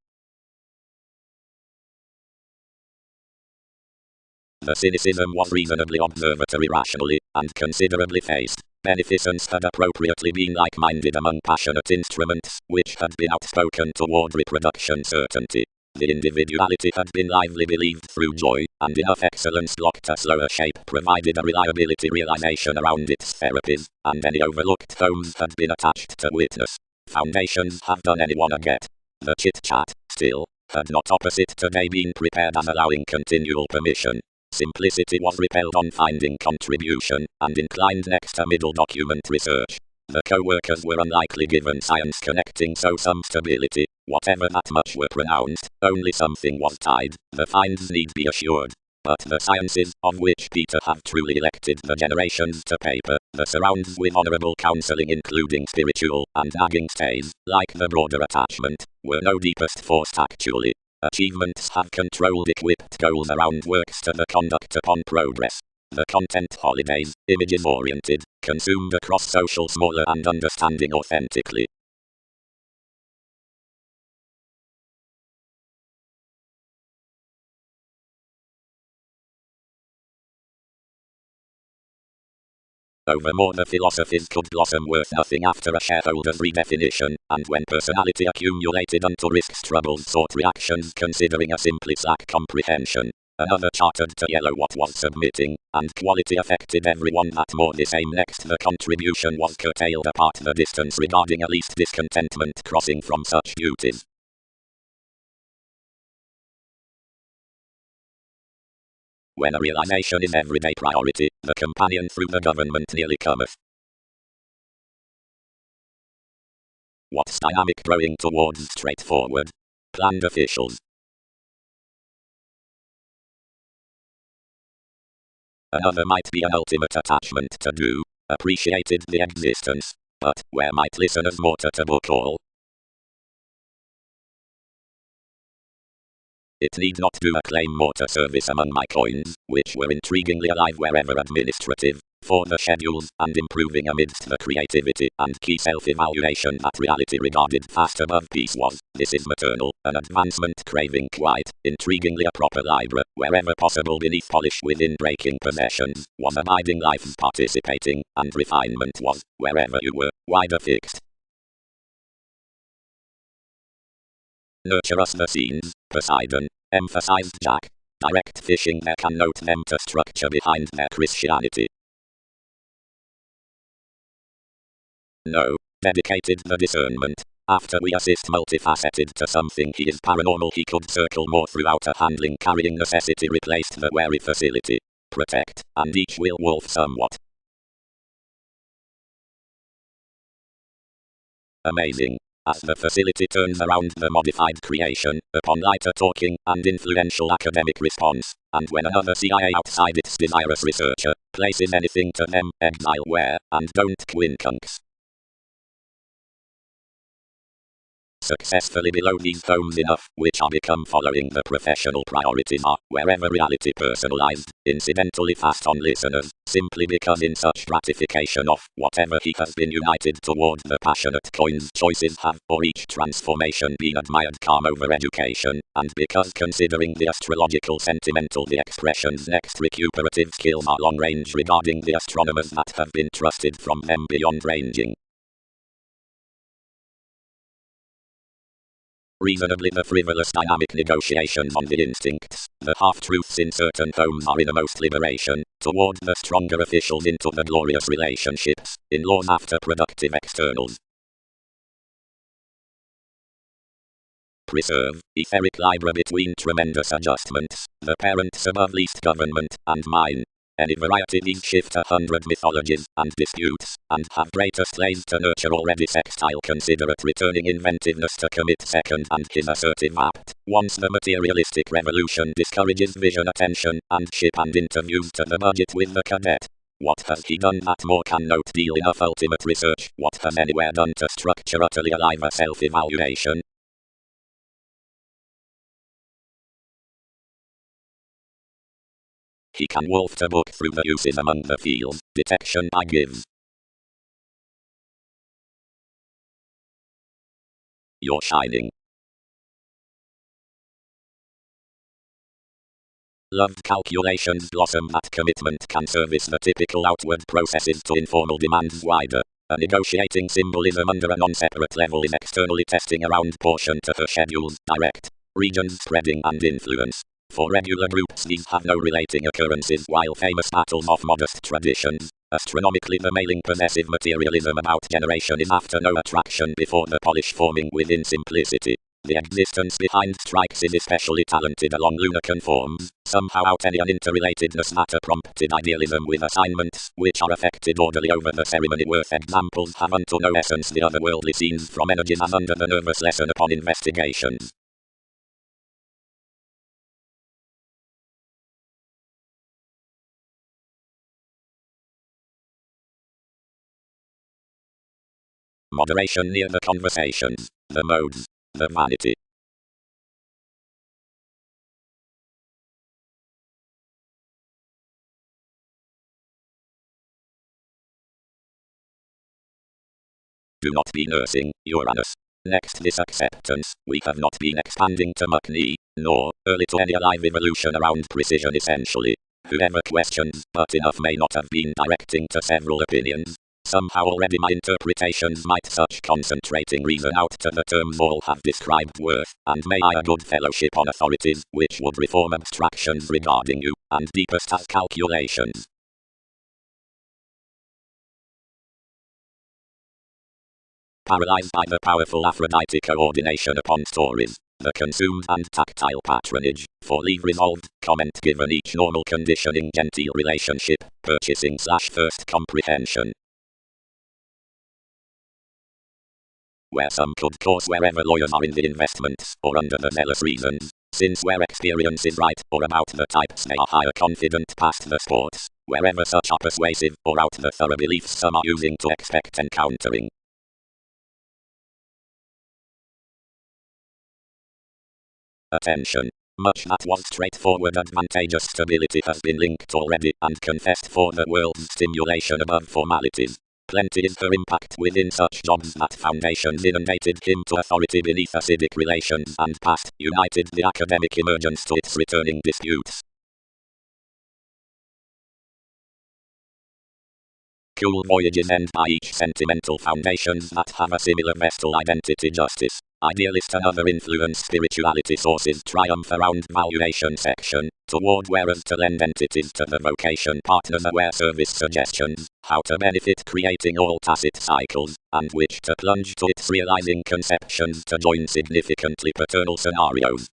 Speaker 1: The cynicism was reasonably observatory rationally, and considerably phased. Beneficence had appropriately been like-minded among passionate instruments, which had been outspoken toward reproduction certainty. The individuality had been lively believed through joy, and enough excellence locked a slower shape provided a reliability realization around its therapies, and any overlooked tomes had been attached to witness. Foundations have done anyone a get. The chit-chat, still, had not opposite today been prepared as allowing continual permission. Simplicity was repelled on finding contribution, and inclined next to middle document research. The co-workers were unlikely given science connecting so some stability, whatever that much were pronounced, only something was tied, the finds need be assured. But the sciences, of which Peter have truly elected the generations to paper, the surrounds with honourable counselling including spiritual and nagging stays, like the broader attachment, were no deepest forced actually. Achievements have controlled equipped goals around works to the conduct upon progress. The content holidays, images oriented, consumed across social smaller and understanding authentically. Over more the philosophies could blossom worth nothing after a shareholder's redefinition, and when personality accumulated unto risks troubles sought reactions considering a simply slack comprehension. Another chartered to yellow what was submitting, and quality affected everyone that more the same next the contribution was curtailed apart the distance regarding a least discontentment crossing from such duties. When a realization is everyday priority, the companion through the government nearly cometh. What's dynamic growing towards straightforward? Planned officials. Another might be an ultimate attachment to do, appreciated the existence, but where might listeners mortar to book all? It need not do a claim mortar service among my coins, which were intriguingly alive wherever administrative, for the schedules, and improving amidst the creativity and key self-evaluation that reality regarded fast above peace was, this is maternal, an advancement craving quite, intriguingly a proper library, wherever possible beneath polish within breaking possessions, was abiding life participating, and refinement was, wherever you were, wider fixed. Nurture us the scenes, Poseidon, emphasized Jack. Direct fishing there can note them to structure behind their Christianity. No, dedicated the discernment. After we assist multifaceted to something he is paranormal he could circle more throughout a handling carrying necessity replaced the wary facility. Protect, and each will wolf somewhat. Amazing. As the facility turns around the modified creation, upon lighter talking and influential academic response, and when another CIA outside its desirous researcher places anything to them, exile where, and don't quincunx. Successfully below these tomes enough, which are become following the professional priorities are, wherever reality personalized, incidentally fast on listeners, simply because in such gratification of, whatever he has been united toward the passionate coins choices have, or each transformation been admired calm over education, and because considering the astrological sentimental the expression's next recuperative skills are long range regarding the astronomers that have been trusted from them beyond ranging. Reasonably the frivolous dynamic negotiations on the instincts, the half-truths in certain tomes are innermost liberation, toward the stronger officials into the glorious relationships, in laws after productive externals. Preserve, etheric library between tremendous adjustments, the parents above least government, and mine. Any variety these shift 100 mythologies and disputes, and have greater slaves to nurture already sextile considerate returning inventiveness to commit second and his assertive apt, once the materialistic revolution discourages vision attention, and ship and interviews to the budget with the cadet. What has he done that more can note deal enough ultimate research, what has anywhere done to structure utterly alive a self-evaluation? He can wolf the book through the uses among the fields, detection by gives. You're shining. Loved calculations blossom. That commitment can service the typical outward processes to informal demands wider. A negotiating symbolism under a non-separate level is externally testing around portion to her schedules, direct, regions spreading and influence. For regular groups these have no relating occurrences while famous battles of modest traditions. Astronomically the mailing possessive materialism about generation is after no attraction before the polish forming within simplicity. The existence behind strikes is especially talented along lunar conforms, somehow out any interrelatedness matter prompted idealism with assignments, which are affected orderly over the ceremony worth examples have unto no essence the otherworldly scenes from energies as under the nervous lesson upon investigations. Moderation near the conversations, the modes, the vanity. Do not be nursing, Uranus. Next this acceptance, we have not been expanding to Mach-knee, nor, early to any alive evolution around precision essentially. Whoever questions, but enough may not have been directing to several opinions. Somehow already my interpretations might such concentrating reason out to the terms all have described worth, and may I a good fellowship on authorities, which would reform abstractions regarding you, and deepest as calculations. Paralyzed by the powerful Aphrodite coordination upon stories, the consumed and tactile patronage, for leave resolved, comment given each normal conditioning genteel relationship, purchasing/first comprehension. Where some could course wherever lawyers are in the investments, or under the zealous reasons, since where experience is right, or about the types they are higher confident past the sports, wherever such are persuasive, or out the thorough beliefs some are using to expect encountering. Attention. Much that was straightforward advantageous stability has been linked already and confessed for the world's stimulation above formalities. Plenty is her impact within such jobs that foundations inundated him to authority beneath acidic relations and past, united the academic emergence to its returning disputes. Cool voyages end by each sentimental foundations that have a similar vestal identity justice. Idealist and other influence spirituality sources triumph around valuation section, toward whereas to lend entities to the vocation partners aware service suggestions, how to benefit creating all tacit cycles, and which to plunge to its realizing conceptions to join significantly paternal scenarios.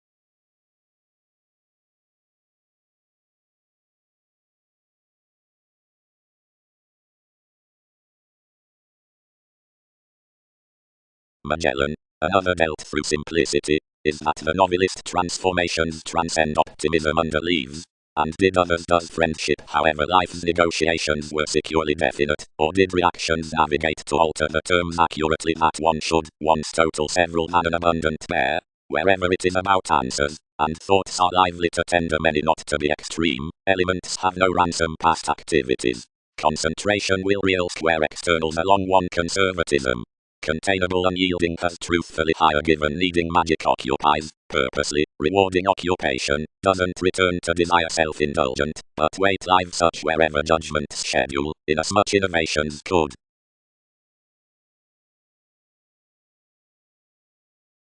Speaker 1: Magellan, another dealt through simplicity, is that the novelist transformations transcend optimism under leaves. And did others does friendship however life's negotiations were securely definite, or did reactions navigate to alter the terms accurately that one should, once total several man an abundant bear, wherever it is about answers, and thoughts are lively to tender many not to be extreme, elements have no ransom past activities. Concentration will real square externals along one conservatism. Containable unyielding has truthfully higher given needing magic occupies, purposely, rewarding occupation, doesn't return to desire self-indulgent, but wait live such wherever judgment's schedule, inasmuch innovations could.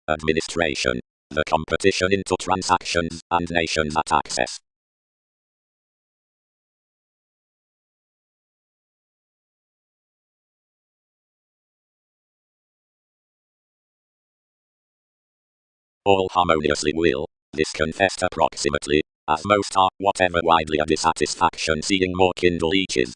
Speaker 1: Administration. The competition into transactions, and nations at access. All harmoniously will, this confessed approximately, as most are, whatever widely a dissatisfaction seeing more kindle each is.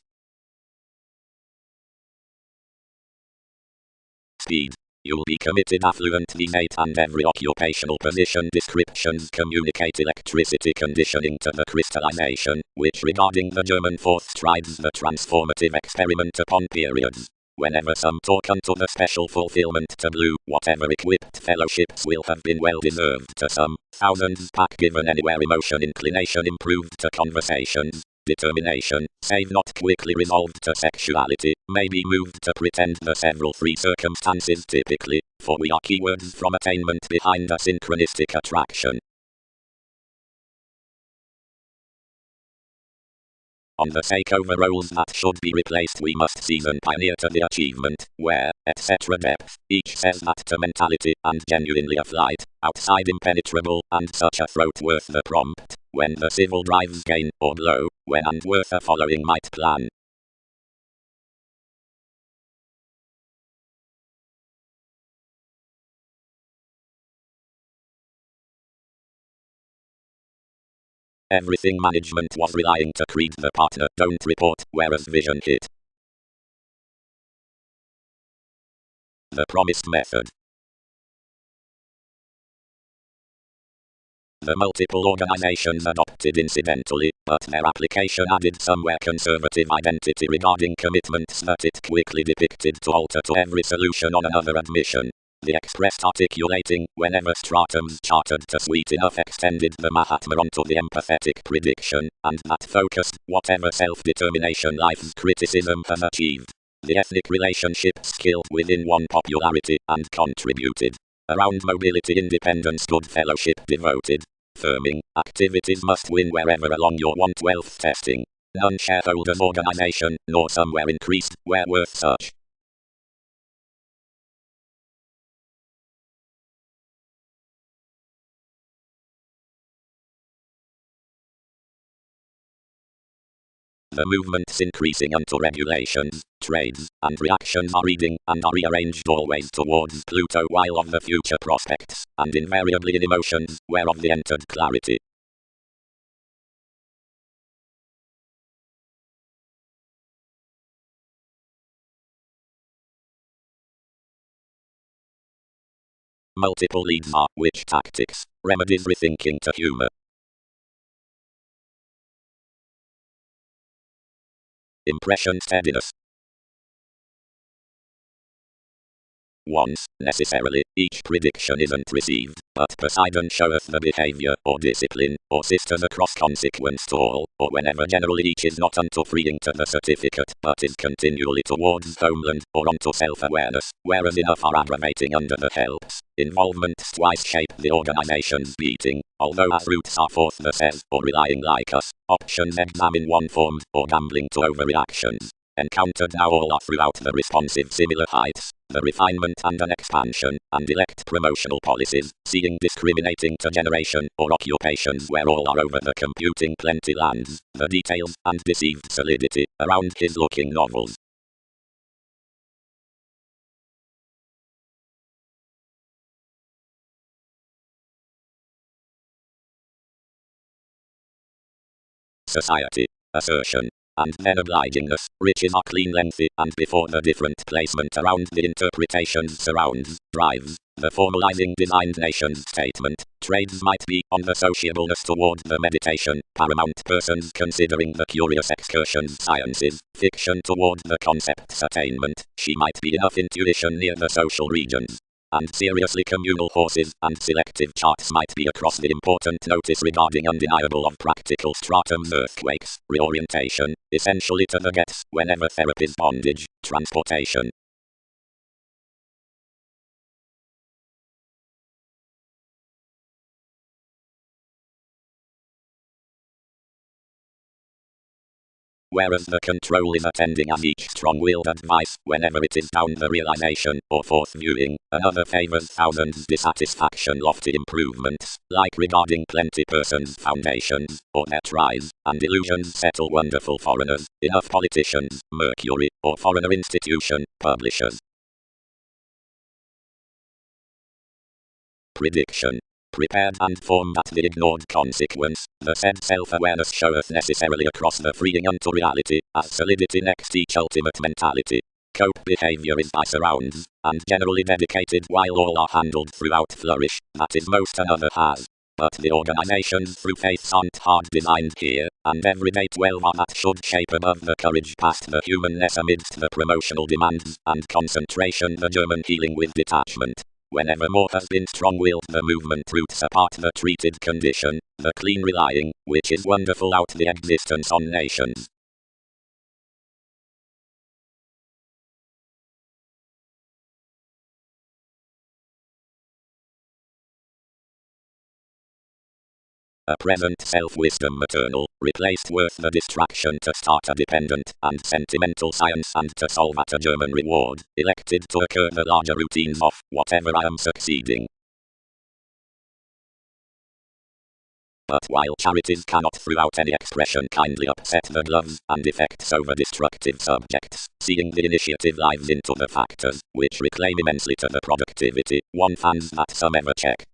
Speaker 1: Speed. You'll be committed affluent these 8 and every occupational position descriptions communicate electricity conditioning to the crystallization, which regarding the German fourth strides the transformative experiment upon periods. Whenever some talk unto the special fulfillment to blue, whatever equipped fellowships will have been well deserved to some, thousands pack given anywhere emotion inclination improved to conversations. Determination, save not quickly resolved to sexuality, may be moved to pretend the several free circumstances typically, for we are keywords from attainment behind a synchronistic attraction. On the takeover roles that should be replaced, we must season pioneer to the achievement, where, etc. depth, each says that to mentality, and genuinely a flight, outside impenetrable, and such a throat worth the prompt, when the civil drives gain, or blow, when and worth a following might plan. Everything management was relying to creed the partner don't report, whereas vision hit. The promised method. The multiple organizations adopted incidentally, but their application added somewhere conservative identity regarding commitments that it quickly depicted to alter to every solution on another admission. The expressed articulating, whenever stratums chartered to sweet enough extended the Mahatma onto the empathetic prediction, and that focused, whatever self-determination life's criticism has achieved. The ethnic relationship skilled within one popularity, and contributed. Around mobility independence good fellowship devoted. Firming, activities must win wherever along your 1/12th testing. None shareholders organization, nor somewhere increased, where worth such. The movements increasing unto regulations, trades, and reactions are reading, and are rearranged always towards Pluto while of the future prospects, and invariably in emotions, whereof the entered clarity. Multiple leads are, which tactics, remedies rethinking to humor. Impression steadiness. Once, necessarily, each prediction isn't received, but Poseidon showeth the behavior, or discipline, or sisters across consequence to all, or whenever generally each is not unto freeing to the certificate, but is continually towards homeland, or unto self-awareness, whereas enough are aggravating under the helps. Involvements twice shape the organization's beating, although as roots are forth the says, or relying like us, options examine one formed, or gambling to overreactions. Encountered now all are throughout the responsive similar heights, the refinement and an expansion, and elect promotional policies, seeing discriminating to generation or occupations where all are over the computing plenty lands, the details and deceived solidity around his looking novels. Society, assertion, and then obligingness, riches are clean lengthy, and before the different placement around the interpretations surrounds, drives, the formalizing designed nation's statement, trades might be, on the sociableness toward the meditation, paramount persons considering the curious excursions sciences, fiction toward the concept's attainment, she might be enough intuition near the social regions. And seriously communal horses and selective charts might be across the important notice regarding undeniable of practical stratums earthquakes, reorientation, essentially to the gets, whenever therapy's bondage, transportation. Whereas the control is attending as each strong-willed advice, whenever it is down the realization, or forth viewing, another favors thousands dissatisfaction lofty improvements, like regarding plenty persons foundations, or their tries, and illusions settle wonderful foreigners, enough politicians, Mercury, or foreigner institution, publishers. Prediction. Prepared and formed at the ignored consequence, the said self-awareness showeth necessarily across the freeing unto reality, as solidity next each ultimate mentality. Cope behavior is by surrounds, and generally dedicated while all are handled throughout flourish, that is most another has. But the organizations through faiths aren't hard designed here, and everyday 12 are that should shape above the courage past the humanness amidst the promotional demands, and concentration the German healing with detachment. Whenever more has been strong-willed the movement roots apart the treated condition, the clean relying, which is wonderful out the existence on nations. A present self-wisdom maternal, replaced worth the distraction to start a dependent and sentimental science and to solve at a German reward, elected to occur the larger routines of whatever I am succeeding. But while charities cannot throughout any expression kindly upset the gloves and effects over destructive subjects, seeing the initiative lives into the factors, which reclaim immensely to the productivity, one finds that some ever check.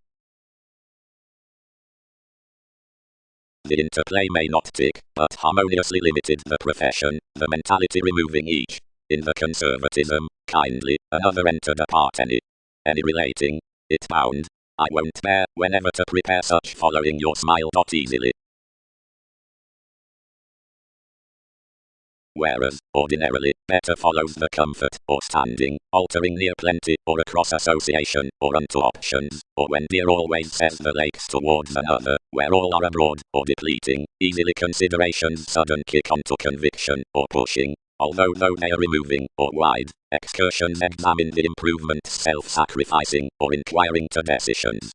Speaker 1: The interplay may not tick, but harmoniously limited the profession, the mentality removing each. In the conservatism, kindly, another entered apart any relating, it bound. I won't bear, whenever to prepare such following your smile not easily. Whereas, ordinarily, better follows the comfort, or standing, altering near plenty, or across association, or unto options, or when dear always says the lakes towards another, where all are abroad, or depleting, easily considerations sudden kick onto conviction, or pushing, although they are removing, or wide, excursions examine the improvements self-sacrificing, or inquiring to decisions.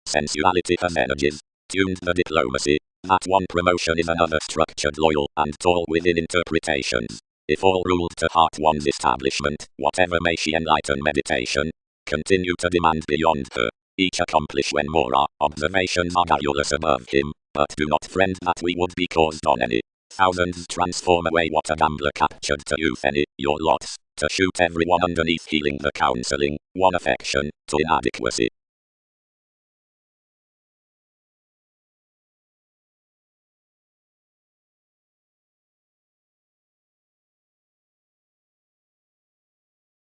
Speaker 1: Sensuality has energies, tuned the diplomacy, that one promotion is another structured loyal and tall within interpretations. If all ruled to heart one's establishment, whatever may she enlighten meditation, continue to demand beyond her, each accomplish when more our observations are garrulous above him, but do not friend that we would be caused on any. Thousands transform away what a gambler captured to youth any, your lots, to shoot everyone underneath healing the counseling, one affection, to inadequacy.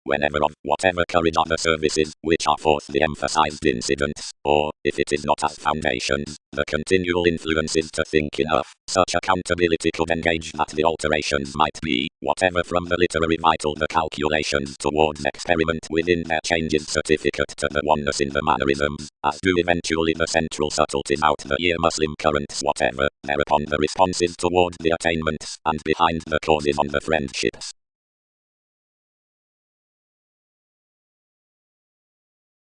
Speaker 1: Whenever of whatever courage other services, which are forth the emphasized incidents, or, if it is not as foundations, the continual influences to think enough, such accountability could engage that the alterations might be, whatever from the literary vital the calculations towards experiment within their changes certificate to the oneness in the mannerisms, as do eventually the central subtleties out the year Muslim currents whatever, thereupon the responses toward the attainments, and behind the causes on the friendships.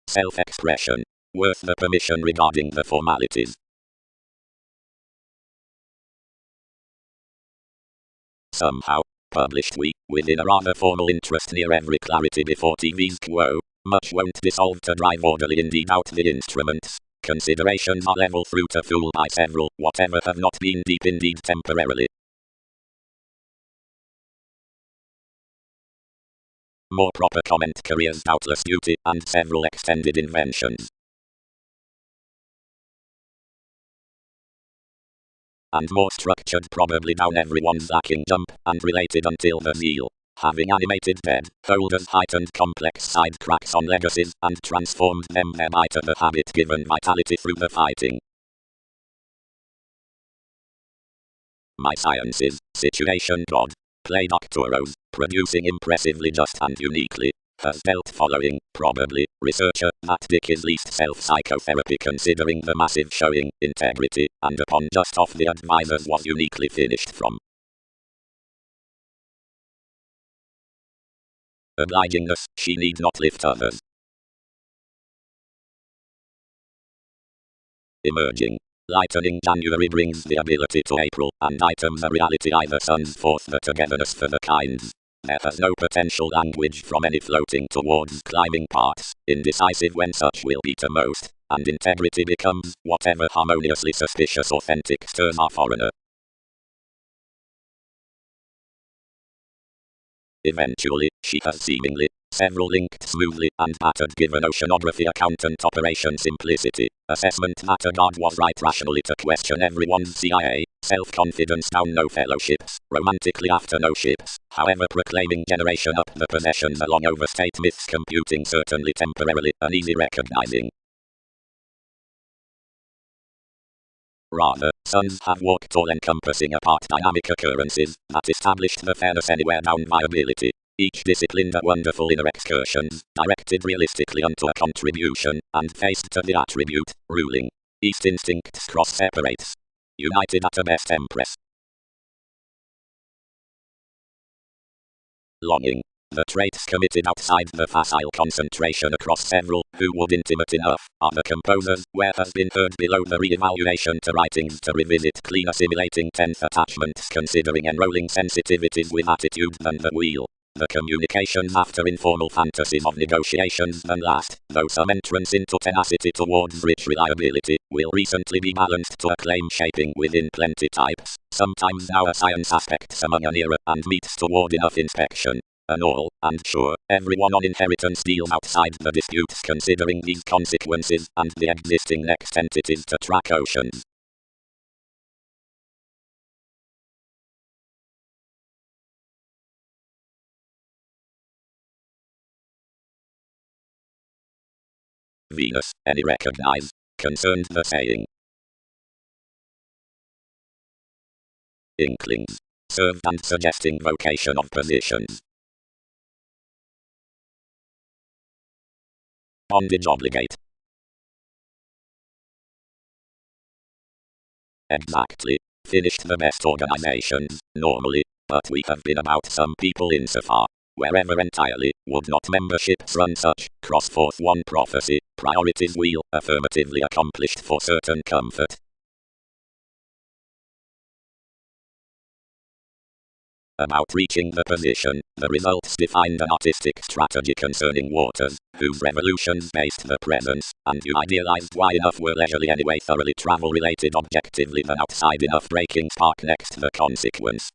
Speaker 1: Self-expression. Worth the permission regarding the formalities. Somehow, published within a rather formal interest near every clarity before TV's quo, much won't dissolve to drive orderly indeed out the instruments. Considerations are level through to fool by several, whatever have not been deep indeed temporarily. More proper comment careers doubtless duty, and several extended inventions. And more structured probably down everyone's lacking jump, and related until the zeal, having animated dead, holders heightened complex side cracks on legacies, and transformed them thereby to the habit given vitality through the fighting. My sciences, situation God, play doctoros, producing impressively just and uniquely, has dealt following, probably, researcher, that Dick is least self-psychotherapy considering the massive showing, integrity, and upon just off the advisors was uniquely finished from. Obligingness, she need not lift others. Emerging. Lightening January brings the ability to April, and items a reality either suns forth the togetherness for the kinds. There has no potential language from any floating towards climbing paths, indecisive when such will be to most, and integrity becomes, whatever harmoniously suspicious authentic stirs our foreigner. Eventually, she has seemingly, several linked smoothly and battered given oceanography accountant operation simplicity, assessment that a god was right rationally to question everyone's CIA, self-confidence down no fellowships, romantically after no ships, however proclaiming generation up the possessions along overstate myths computing certainly temporarily, uneasy recognizing. Rather, suns have walked all-encompassing apart dynamic occurrences that established the fairness anywhere down viability. Each disciplined a wonderful inner excursions, directed realistically unto a contribution, and faced to the attribute, ruling. East instincts cross-separates. United at a best empress. Longing. The traits committed outside the facile concentration across several, who would intimate enough, are the composers, where has been heard below the re-evaluation to writings to revisit clean assimilating 10th attachments considering enrolling sensitivities with attitude than the wheel. The communications after informal fantasies of negotiations than last, though some entrance into tenacity towards rich reliability, will recently be balanced to a claim shaping within plenty types, sometimes now a science aspects among an era, and meets toward enough inspection. And all, and sure, everyone on inheritance deals outside the disputes considering these consequences, and the existing next entities to track oceans. Venus, any recognize, concerned the saying. Inklings, served and suggesting vocation of positions. Bondage obligate. Exactly. Finished the best organizations, normally, but we have been about some people insofar. Wherever entirely, would not memberships run such, cross forth one prophecy, priorities wheel, affirmatively accomplished for certain comfort. About reaching the position, the results defined an artistic strategy concerning waters, whose revolutions based the presence, and you idealized why enough were leisurely anyway thoroughly travel-related objectively than outside enough breaking spark next the consequence.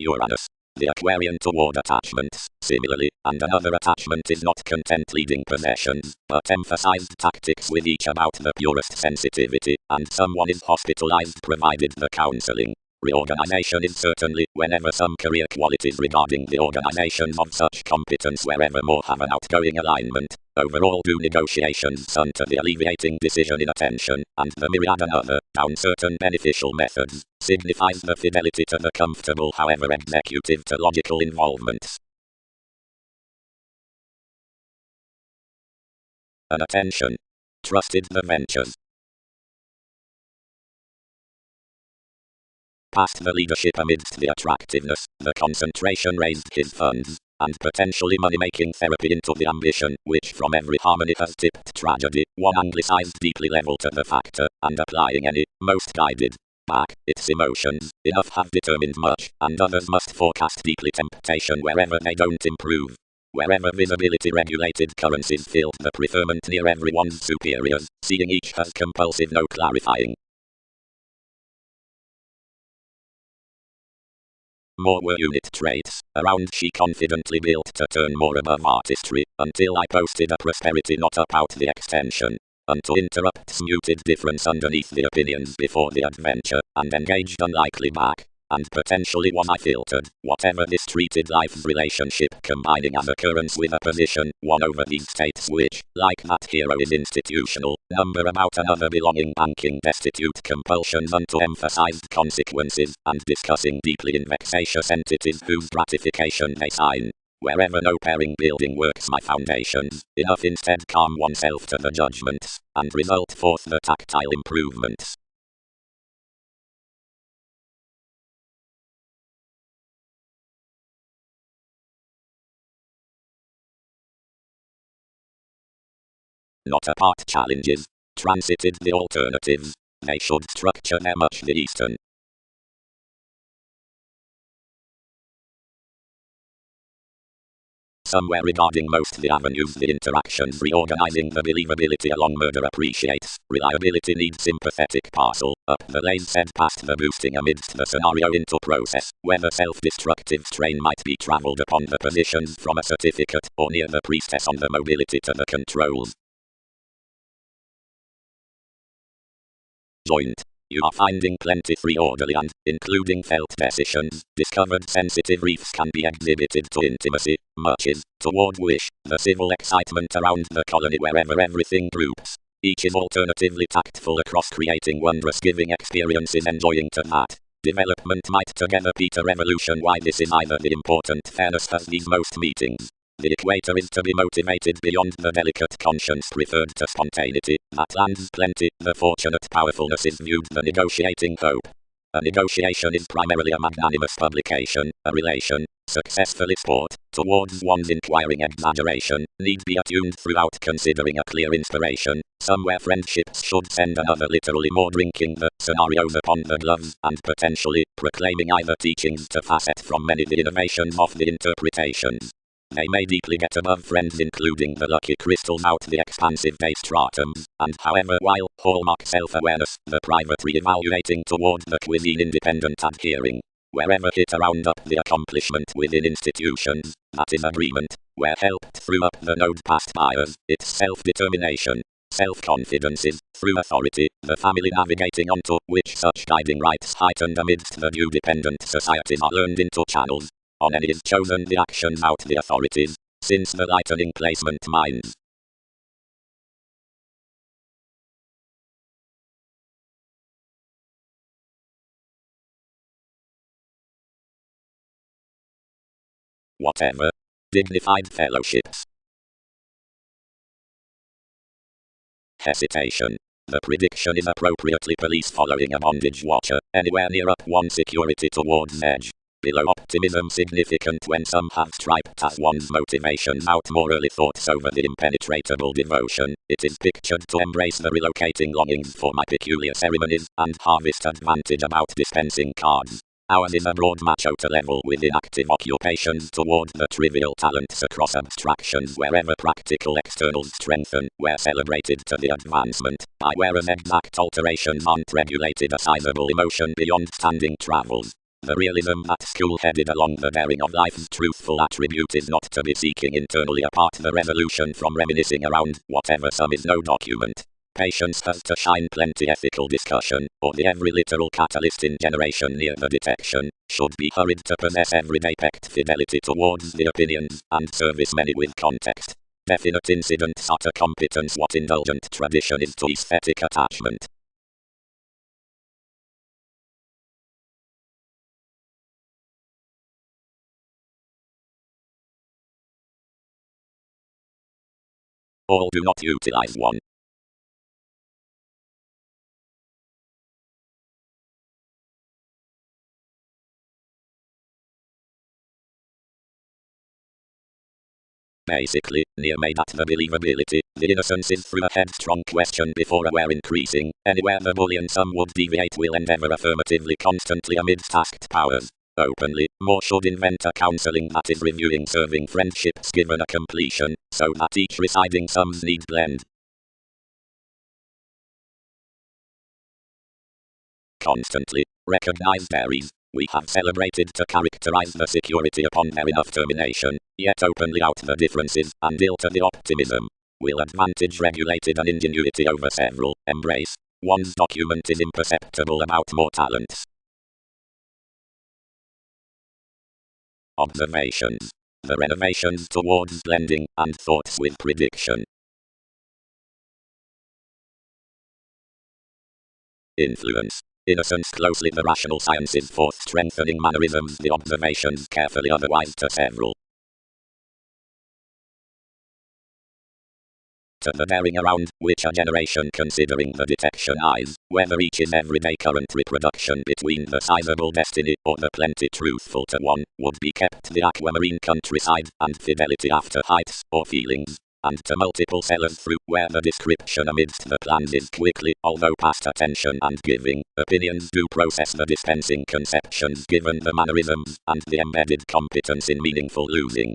Speaker 1: Uranus, the Aquarian toward attachments, similarly, and another attachment is not content leading possessions, but emphasized tactics with each about the purest sensitivity, and someone is hospitalized provided the counseling. Reorganization is certainly, whenever some career qualities regarding the organization of such competence wherever more have an outgoing alignment, overall do negotiations unto the alleviating decision in attention, and the myriad another, down certain beneficial methods, signifies the fidelity to the comfortable however executive to logical involvements. An attention. Trusted the ventures. Past the leadership amidst the attractiveness, the concentration raised his funds, and potentially money-making therapy into the ambition, which from every harmony has tipped tragedy, one anglicized deeply level to the factor, and applying any, most guided, back, its emotions, enough have determined much, and others must forecast deeply temptation wherever they don't improve. Wherever visibility-regulated currencies filled the preferment near everyone's superiors, seeing each has compulsive no clarifying. More were unit traits, around she confidently built to turn more above artistry, until I posted a prosperity not about the extension. Unto interrupts muted difference underneath the opinions before the adventure, and engaged unlikely back. And potentially was I filtered, whatever this treated life's relationship combining as occurrence with a position, one over these states which, like that hero is institutional, number about another belonging banking destitute compulsions unto emphasized consequences, and discussing deeply in vexatious entities whose gratification they sign. Wherever no pairing building works my foundations, enough instead calm oneself to the judgments, and result forth the tactile improvements. Not apart challenges, transited the alternatives, they should structure their much the eastern. Somewhere regarding most the avenues the interactions reorganizing the believability along murder appreciates, reliability needs sympathetic parcel, up the lays said past the boosting amidst the scenario into process, where the self-destructive strain might be travelled upon the positions from a certificate, or near the priestess on the mobility to the controls. Joint. You are finding plenty free orderly and, including felt decisions, discovered sensitive reefs can be exhibited to intimacy, much is, toward wish, the civil excitement around the colony wherever everything groups. Each is alternatively tactful across creating wondrous giving experiences enjoying to that. Development might together Peter revolution why this is either the important fairness has these most meetings. The equator is to be motivated beyond the delicate conscience preferred to spontaneity, that lands plenty, the fortunate powerfulness is viewed the negotiating hope. A negotiation is primarily a magnanimous publication, a relation, successfully sport, towards one's inquiring exaggeration, need be attuned throughout considering a clear inspiration, somewhere friendships should send another literally more drinking the scenarios upon the gloves, and potentially, proclaiming either teachings to facet from many the innovations of the interpretations. They may deeply get above friends including the lucky crystals out the expansive base stratums, and however while hallmark self-awareness, the private re-evaluating toward the cuisine independent adhering, wherever hit around up the accomplishment within institutions, that is agreement, where helped through up the node past bias, its self-determination, self-confidence is, through authority, the family navigating onto which such guiding rights heightened amidst the due dependent societies are learned into channels. On any is chosen the actions out the authorities, since the lightening placement minds. Whatever. Dignified fellowships. Hesitation. The prediction is appropriately police following a bondage watcher, anywhere near up one security towards edge. Below optimism significant when some have striped as one's motivations out more early thoughts over the impenetrable devotion, it is pictured to embrace the relocating longings for my peculiar ceremonies, and harvest advantage about dispensing cards. Ours is a broad macho to level within active occupations toward the trivial talents across abstractions wherever practical externals strengthen, where celebrated to the advancement, by whereas exact alterations aren't regulated a sizable emotion beyond standing travels. The realism that school-headed along the bearing of life's truthful attribute is not to be seeking internally apart the resolution from reminiscing around whatever some is no document. Patience has to shine plenty ethical discussion, or the every literal catalyst in generation near the detection, should be hurried to possess everyday pact fidelity towards the opinions, and service many with context. Definite incidents are to competence what indulgent tradition is to aesthetic attachment. All do not utilize one. Basically, near made at the believability, the innocence is through a headstrong question before aware increasing, anywhere the bullion some would deviate will endeavor affirmatively constantly amidst tasked powers. Openly, more should invent a counseling that is reviewing serving friendships given a completion, so that each residing sums need blend. Constantly, recognized areas. We have celebrated to characterize the security upon their enough termination, yet openly out the differences, and ill to the optimism. Will advantage regulated an ingenuity over several, embrace. One's document is imperceptible about more talents. Observations. The renovations towards blending, and thoughts with prediction. Influence. Innocence closely the rational sciences forth strengthening mannerisms the observations carefully otherwise to several. To the bearing around, which a generation considering the detection eyes, whether each is everyday current reproduction between the sizable destiny or the plenty truthful to one, would be kept the aquamarine countryside, and fidelity after heights, or feelings. And to multiple sellers through where the description amidst the plans is quickly, although past attention and giving, opinions do process the dispensing conceptions given the mannerisms, and the embedded competence in meaningful losing.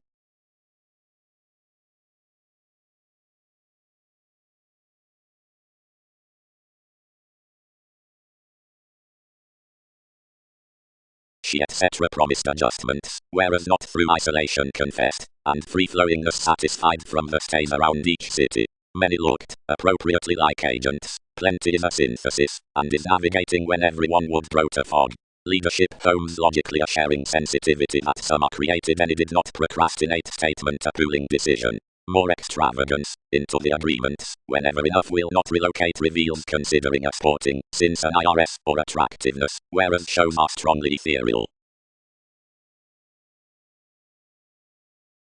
Speaker 1: She etc. promised adjustments, whereas not through isolation confessed, and free-flowingness satisfied from the stays around each city. Many looked, appropriately like agents, plenty is a synthesis, and is navigating when everyone would grow to fog. Leadership homes logically a sharing sensitivity that some are created and did not procrastinate statement a pooling decision. More extravagance, into the agreements, whenever enough will not relocate reveals considering a sporting, since an IRS, or attractiveness, whereas shows are strongly ethereal.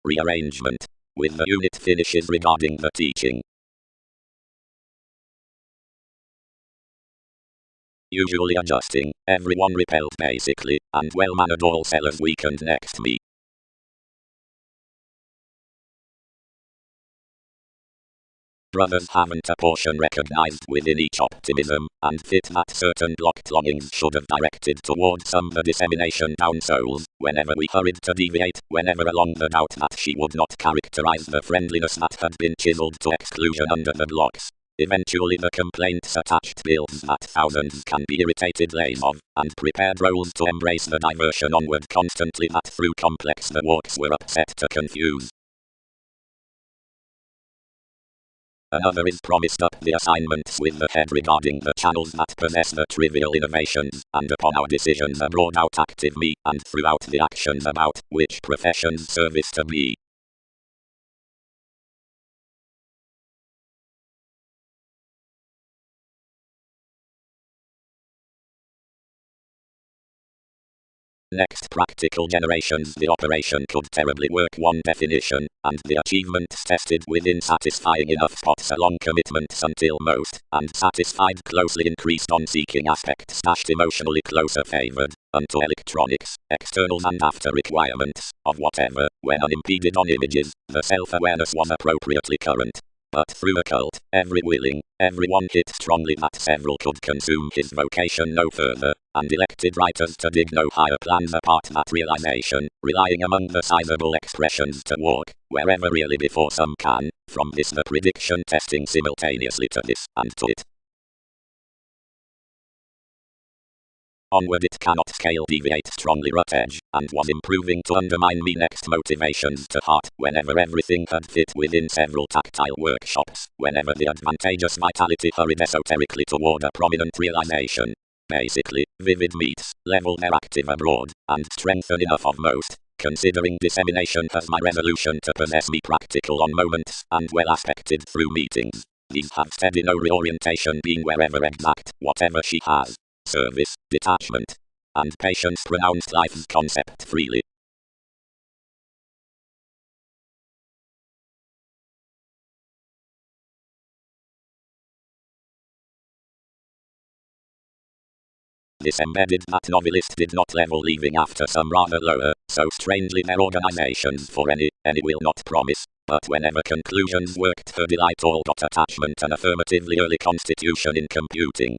Speaker 1: Rearrangement. With the unit finishes regarding the teaching. Usually adjusting, everyone repelled basically, and well-mannered all sellers weakened next me. Brothers haven't a portion recognized within each optimism, and fit that certain blocked longings should have directed toward some the dissemination down souls, whenever we hurried to deviate, whenever along the doubt that she would not characterize the friendliness that had been chiseled to exclusion under the blocks. Eventually the complaints attached bills that thousands can be irritated lays of, and prepared roles to embrace the diversion onward constantly that through complex the walks were upset to confuse. Another is promised up the assignments with the head regarding the channels that possess the trivial innovations, and upon our decisions a broad out active me, and throughout the actions about which professions service to be. Next practical generations the operation could terribly work one definition, and the achievements tested within satisfying enough spots along commitments until most, and satisfied closely increased on seeking aspects stashed emotionally closer favored, unto electronics, externals and after requirements, of whatever, when unimpeded on images, the self-awareness was appropriately current. But through occult, everyone hit strongly that several could consume his vocation no further, and elected writers to dig no higher plans apart that realization, relying among the sizable expressions to walk, wherever really before some can, from this the prediction testing simultaneously to this, and to it. Onward it cannot scale deviate strongly rut edge, and was improving to undermine me next motivations to heart, whenever everything had fit within several tactile workshops, whenever the advantageous vitality hurried esoterically toward a prominent realization. Basically, vivid meets, level their active abroad, and strengthen enough of most, considering dissemination as my resolution to possess me practical on moments, and well aspected through meetings. These have steady no reorientation being wherever exact, whatever she has. Service, detachment, and patience pronounced life's concept freely. This embedded that novelist did not level leaving after some rather lower, so strangely their organizations for any will not promise, but whenever conclusions worked for delight all got attachment and affirmatively early constitution in computing.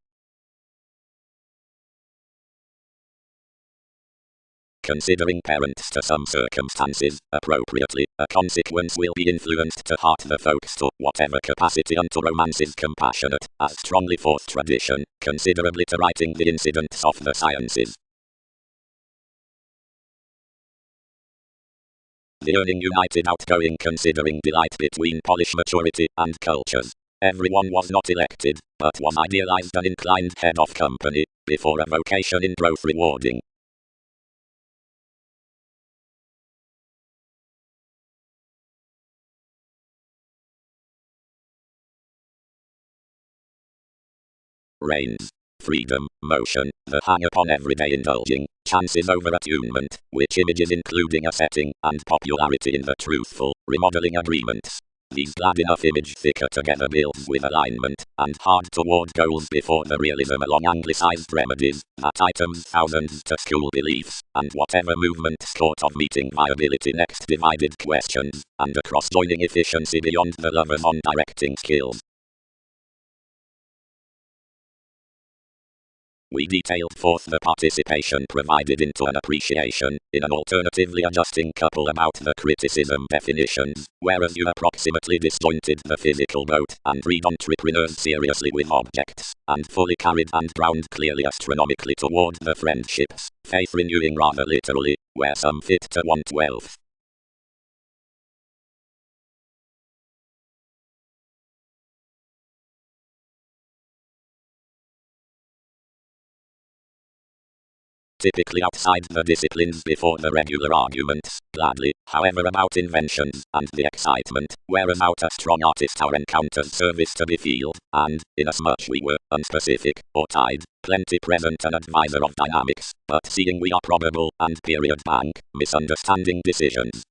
Speaker 1: Considering parents to some circumstances, appropriately, a consequence will be influenced to heart the folks to whatever capacity unto romance is compassionate, as strongly forth tradition, considerably to writing the incidents of the sciences. The yearning united outgoing considering delight between Polish maturity and cultures. Everyone was not elected, but was idealized and inclined head of company, before a vocation in growth rewarding. Reigns. Freedom, motion, the hang upon everyday indulging, chances over attunement, which images including a setting, and popularity in the truthful, remodeling agreements. These glad enough image thicker together builds with alignment, and hard toward goals before the realism along anglicized remedies, that items thousands to school beliefs, and whatever movement sort of meeting viability next divided questions, and across joining efficiency beyond the lovers on directing skills. We detailed forth the participation provided into an appreciation, in an alternatively adjusting couple about the criticism definitions, whereas you approximately disjointed the physical boat, and read entrepreneurs seriously with objects, and fully carried and ground clearly astronomically toward the friendships, faith renewing rather literally, where some fit to want wealth. Typically outside the disciplines before the regular arguments, gladly, however about inventions, and the excitement, whereas out a strong artist our encounters service to the field, and, inasmuch we were, unspecific, or tied, plenty present an advisor of dynamics, but seeing we are probable, and period bank, misunderstanding decisions.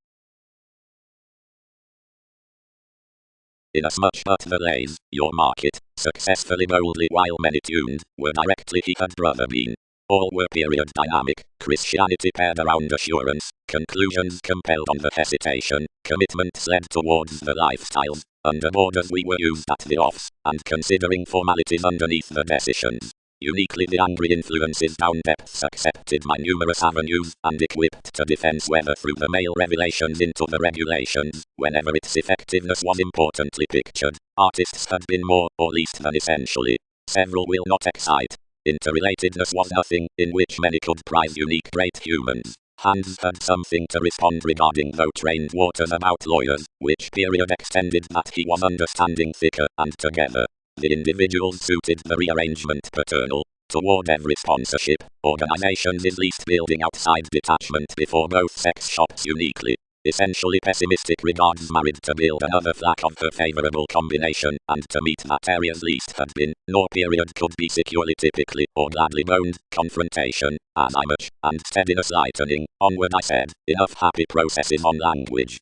Speaker 1: inasmuch but the lays, your market, successfully boldly while many tuned, were directly he had brother been. All were period dynamic, Christianity paired around assurance, conclusions compelled on the hesitation, commitments led towards the lifestyles, under borders we were used at the offs, and considering formalities underneath the decisions. Uniquely the angry influences down depths accepted my numerous avenues, and equipped to defense whether through the male revelations into the regulations, whenever its effectiveness was importantly pictured, artists had been more, or least than essentially. Several will not excite. Interrelatedness was nothing, in which many could prize unique great humans. Hans had something to respond regarding though trained waters about lawyers, which period extended that he was understanding thicker, and together. The individuals suited the rearrangement paternal. Toward every sponsorship, organizations is least building outside detachment before both sex shops uniquely. Essentially pessimistic regards married to build another flack of her favorable combination, and to meet that area's least had been, nor period could be securely typically, or gladly boned, confrontation, as I much, and steadiness lightening, onward I said, enough happy processes on language.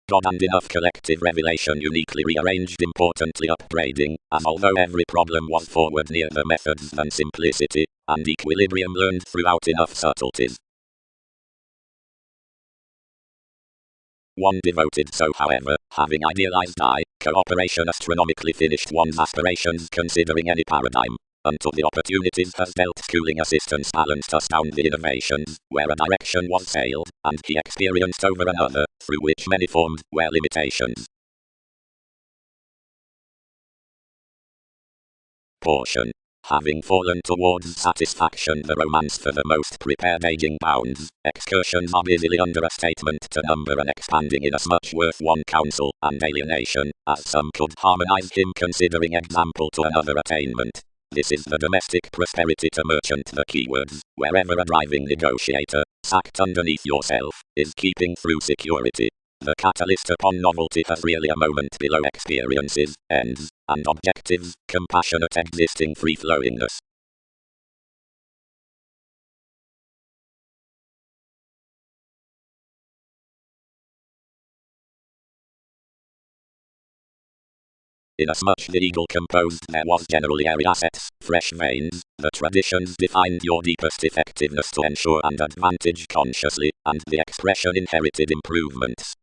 Speaker 1: God and enough collective revelation uniquely rearranged importantly upbraiding, as although every problem was forward near the methods than simplicity, and equilibrium learned throughout enough subtleties. One devoted so however, having idealized cooperation astronomically finished one's aspirations considering any paradigm. Unto the opportunities has dealt schooling assistance balanced astound the innovations, where a direction was sailed, and he experienced over another, through which many formed, were limitations. Portion. Having fallen towards satisfaction the romance for the most prepared aging bounds, excursions are easily under a statement to number and expanding inasmuch worth one counsel, and alienation, as some could harmonize him considering example to another attainment. This is the domestic prosperity to merchant the keywords, wherever a driving negotiator, sacked underneath yourself, is keeping through security. The catalyst upon novelty has really a moment below experiences, ends, and objectives, compassionate existing free-flowingness. Inasmuch the eagle composed there was generally airy assets, fresh veins, the traditions defined your deepest effectiveness to ensure and advantage consciously, and the expression inherited improvements.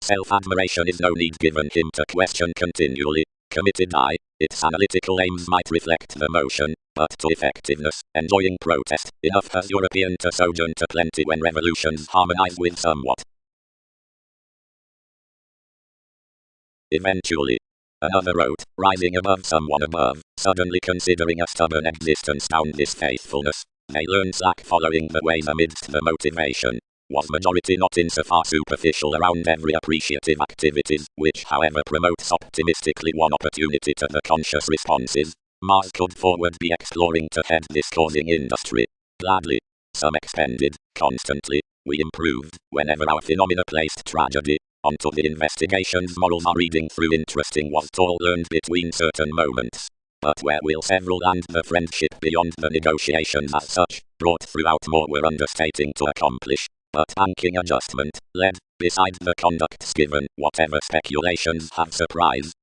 Speaker 1: Self-admiration is no need given him to question continually. Committed its analytical aims might reflect the motion, but to effectiveness, enjoying protest, enough has European to sojourn to plenty when revolutions harmonize with somewhat. Eventually. Another wrote, rising above someone above, suddenly considering a stubborn existence down this faithfulness, they learn slack following the ways amidst the motivation. Was majority not insofar superficial around every appreciative activities, which however promotes optimistically one opportunity to the conscious responses, Mars could forward be exploring to head this causing industry. Gladly. Some expended, constantly, we improved, whenever our phenomena placed tragedy, onto the investigations morals are reading through interesting was all learned between certain moments. But where will several land the friendship beyond the negotiations as such, brought throughout more were understating to accomplish. But banking adjustment, led, beside the conducts given, whatever speculations have surprise.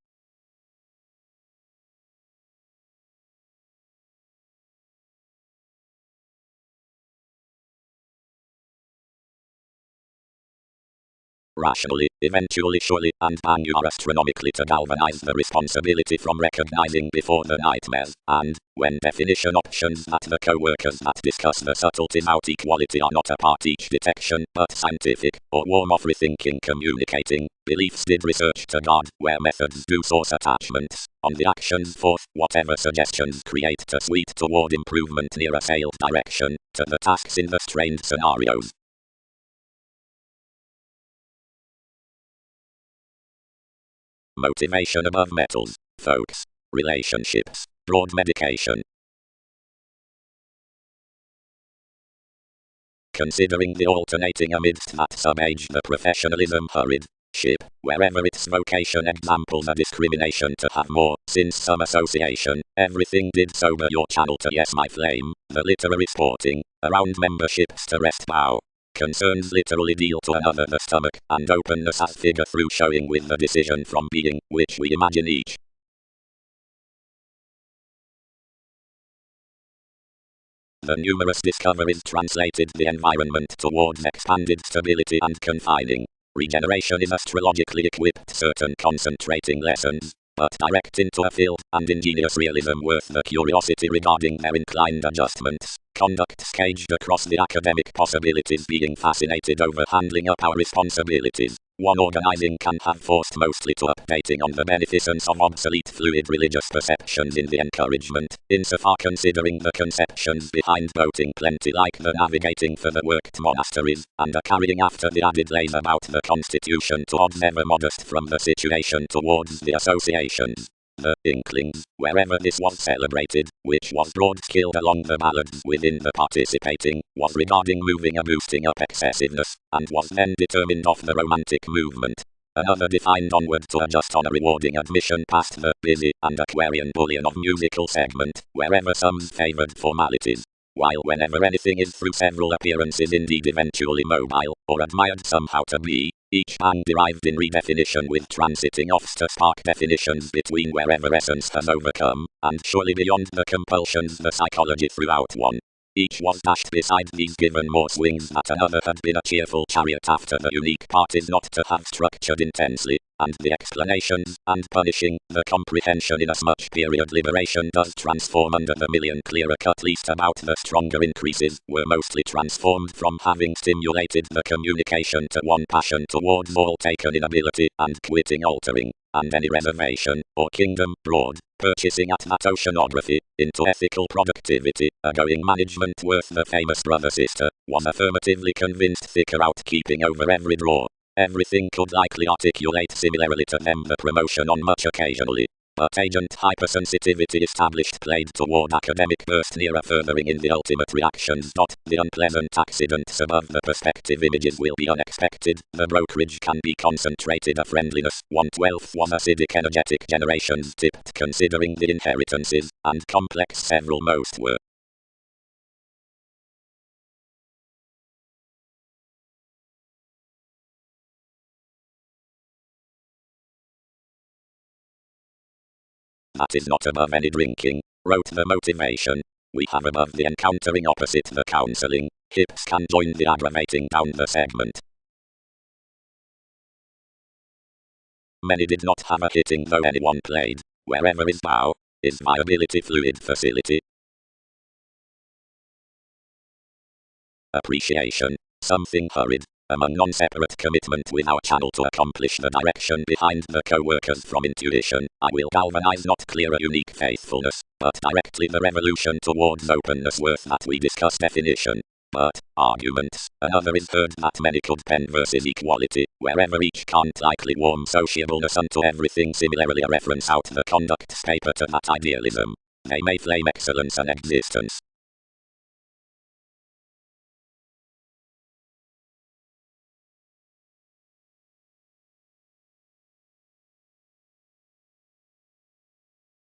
Speaker 1: Rationally, eventually surely, and astronomically to galvanize the responsibility from recognizing before the nightmares, and, when definition options that the co-workers that discuss the subtleties out equality are not a part each detection, but scientific, or warm of rethinking communicating, beliefs did research to guard, where methods do source attachments, on the actions forth, whatever suggestions create to sweet toward improvement near a sailed direction, to the tasks in the strained scenarios. Motivation above metals, folks. Relationships, broad medication. Considering the alternating amidst that sub-age the professionalism hurried, Ship, wherever its vocation examples a discrimination to have more, since some association, everything did sober your channel to yes my flame, the literary sporting, around memberships to rest bow. Concerns literally deal to another the stomach, and openness as figure through showing with the decision from being, which we imagine each. The numerous discoveries translated the environment towards expanded stability and confining. Regeneration is astrologically equipped certain concentrating lessons, but direct into a field and ingenious realism worth the curiosity regarding their inclined adjustments. Conducts caged across the academic possibilities, being fascinated over handling up our responsibilities. One organizing can have forced mostly to updating on the beneficence of obsolete fluid religious perceptions in the encouragement, insofar considering the conceptions behind boating plenty like the navigating for the worked monasteries, and a carrying after the added lays about the constitution to odds ever modest from the situation towards the associations. The Inklings, wherever this was celebrated, which was broad-skilled along the ballads within the participating, was regarding moving a boosting up excessiveness, and was then determined off the romantic movement. Another defined onward to adjust on a rewarding admission past the busy and Aquarian bullion of musical segment, wherever some's favoured formalities. While whenever anything is through several appearances indeed eventually mobile, or admired somehow to be, each bang derived in redefinition with transiting offs to spark definitions between wherever essence has overcome, and surely beyond the compulsions the psychology throughout one. Each was dashed beside these given more swings that another had been a cheerful chariot after the unique part is not to have structured intensely, and the explanations, and punishing, the comprehension in as much period liberation does transform under the million clearer cut least about the stronger increases, were mostly transformed from having stimulated the communication to one passion towards all taken in ability, and quitting altering, and any reservation, or kingdom, broad, purchasing at that oceanography, into ethical productivity, a going management worth the famous brother-sister, was affirmatively convinced thicker out keeping over every drawer. Everything could likely articulate similarly to them the promotion on much occasionally. But agent hypersensitivity established played toward academic burst nearer furthering in the ultimate reactions. The unpleasant accidents above the perspective images will be unexpected. The brokerage can be concentrated a friendliness. 1/12 was acidic energetic generations tipped considering the inheritances, and complex several most were. That is not above any drinking, wrote the motivation. We have above the encountering opposite the counseling. Hips can join the aggravating down the segment. Many did not have a hitting though anyone played. Wherever is bow, is viability fluid facility. Appreciation, something hurried. Among non-separate commitment with our channel to accomplish the direction behind the co-workers from intuition, I will galvanize not clearer unique faithfulness, but directly the revolution towards openness worth that we discuss definition. But, arguments, another is heard that many could pen versus equality, wherever each can't likely warm sociableness unto everything similarly a reference out the conduct's paper to that idealism. They may flame excellence and existence.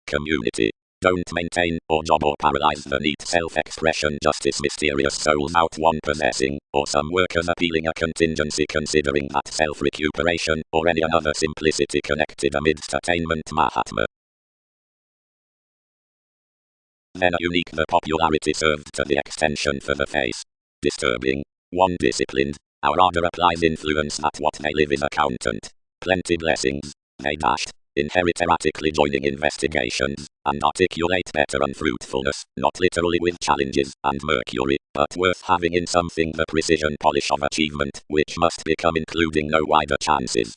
Speaker 1: Community. Don't maintain, or job or paralyze the neat self-expression justice mysterious souls out one possessing, or some workers appealing a contingency considering that self-recuperation, or any other simplicity connected amidst attainment Mahatma. Then a unique the popularity served to the extension for the face. Disturbing. One disciplined. Our order applies influence that what they live is accountant. Plenty blessings. They dashed. Inherit erratically joining investigations, and articulate better unfruitfulness, not literally with challenges and mercury, but worth having in something the precision polish of achievement, which must become including no wider chances.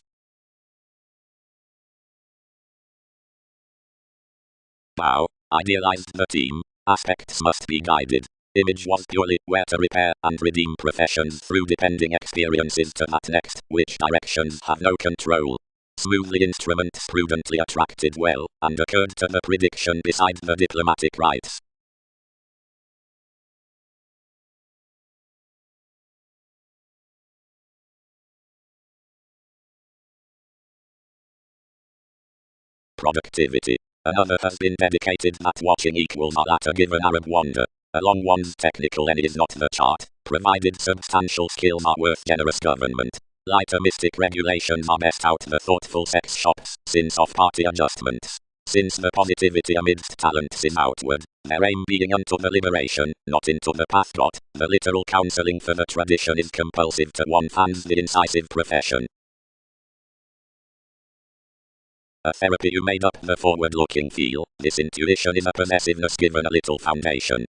Speaker 1: Bow, idealized the team, aspects must be guided. Image was purely where to repair and redeem professions through depending experiences to that next, which directions have no control. Smoothly instruments prudently attracted well, and occurred to the prediction beside the diplomatic rights. productivity. Another has been dedicated that watching equals are at a given Arab wonder. Along one's technical end is not the chart, provided substantial skills are worth generous government. Lighter mystic regulations are best out the thoughtful sex shops, since off-party adjustments. Since the positivity amidst talents is outward, their aim being unto the liberation, not into the path got, the literal counseling for the tradition is compulsive to one fans the incisive profession. A therapy who made up the forward-looking feel, this intuition is a possessiveness given a little foundation.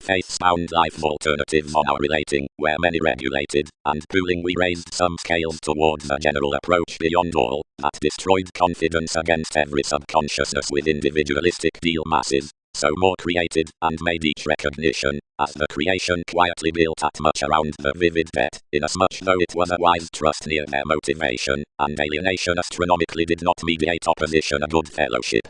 Speaker 1: Faith-bound life alternatives on our relating, where many regulated, and pooling we raised some scales towards a general approach beyond all, that destroyed confidence against every subconsciousness with individualistic deal masses, so more created, and made each recognition, as the creation quietly built at much around the vivid debt, inasmuch though it was a wise trust near their motivation, and alienation astronomically did not mediate opposition a good fellowship.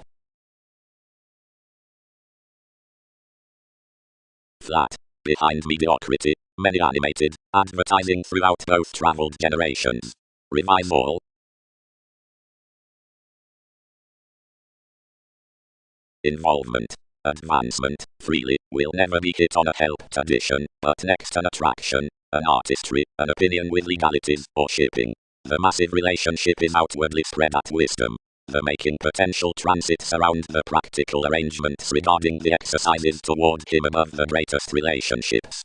Speaker 1: Flat. Behind mediocrity, many animated, advertising throughout both traveled generations. Revise all. Involvement. Advancement, freely, will never be hit on a helped addition, but next an attraction, an artistry, an opinion with legalities, or shipping. The massive relationship is outwardly spread at wisdom. The making potential transits around the practical arrangements regarding the exercises toward him above the greatest relationships.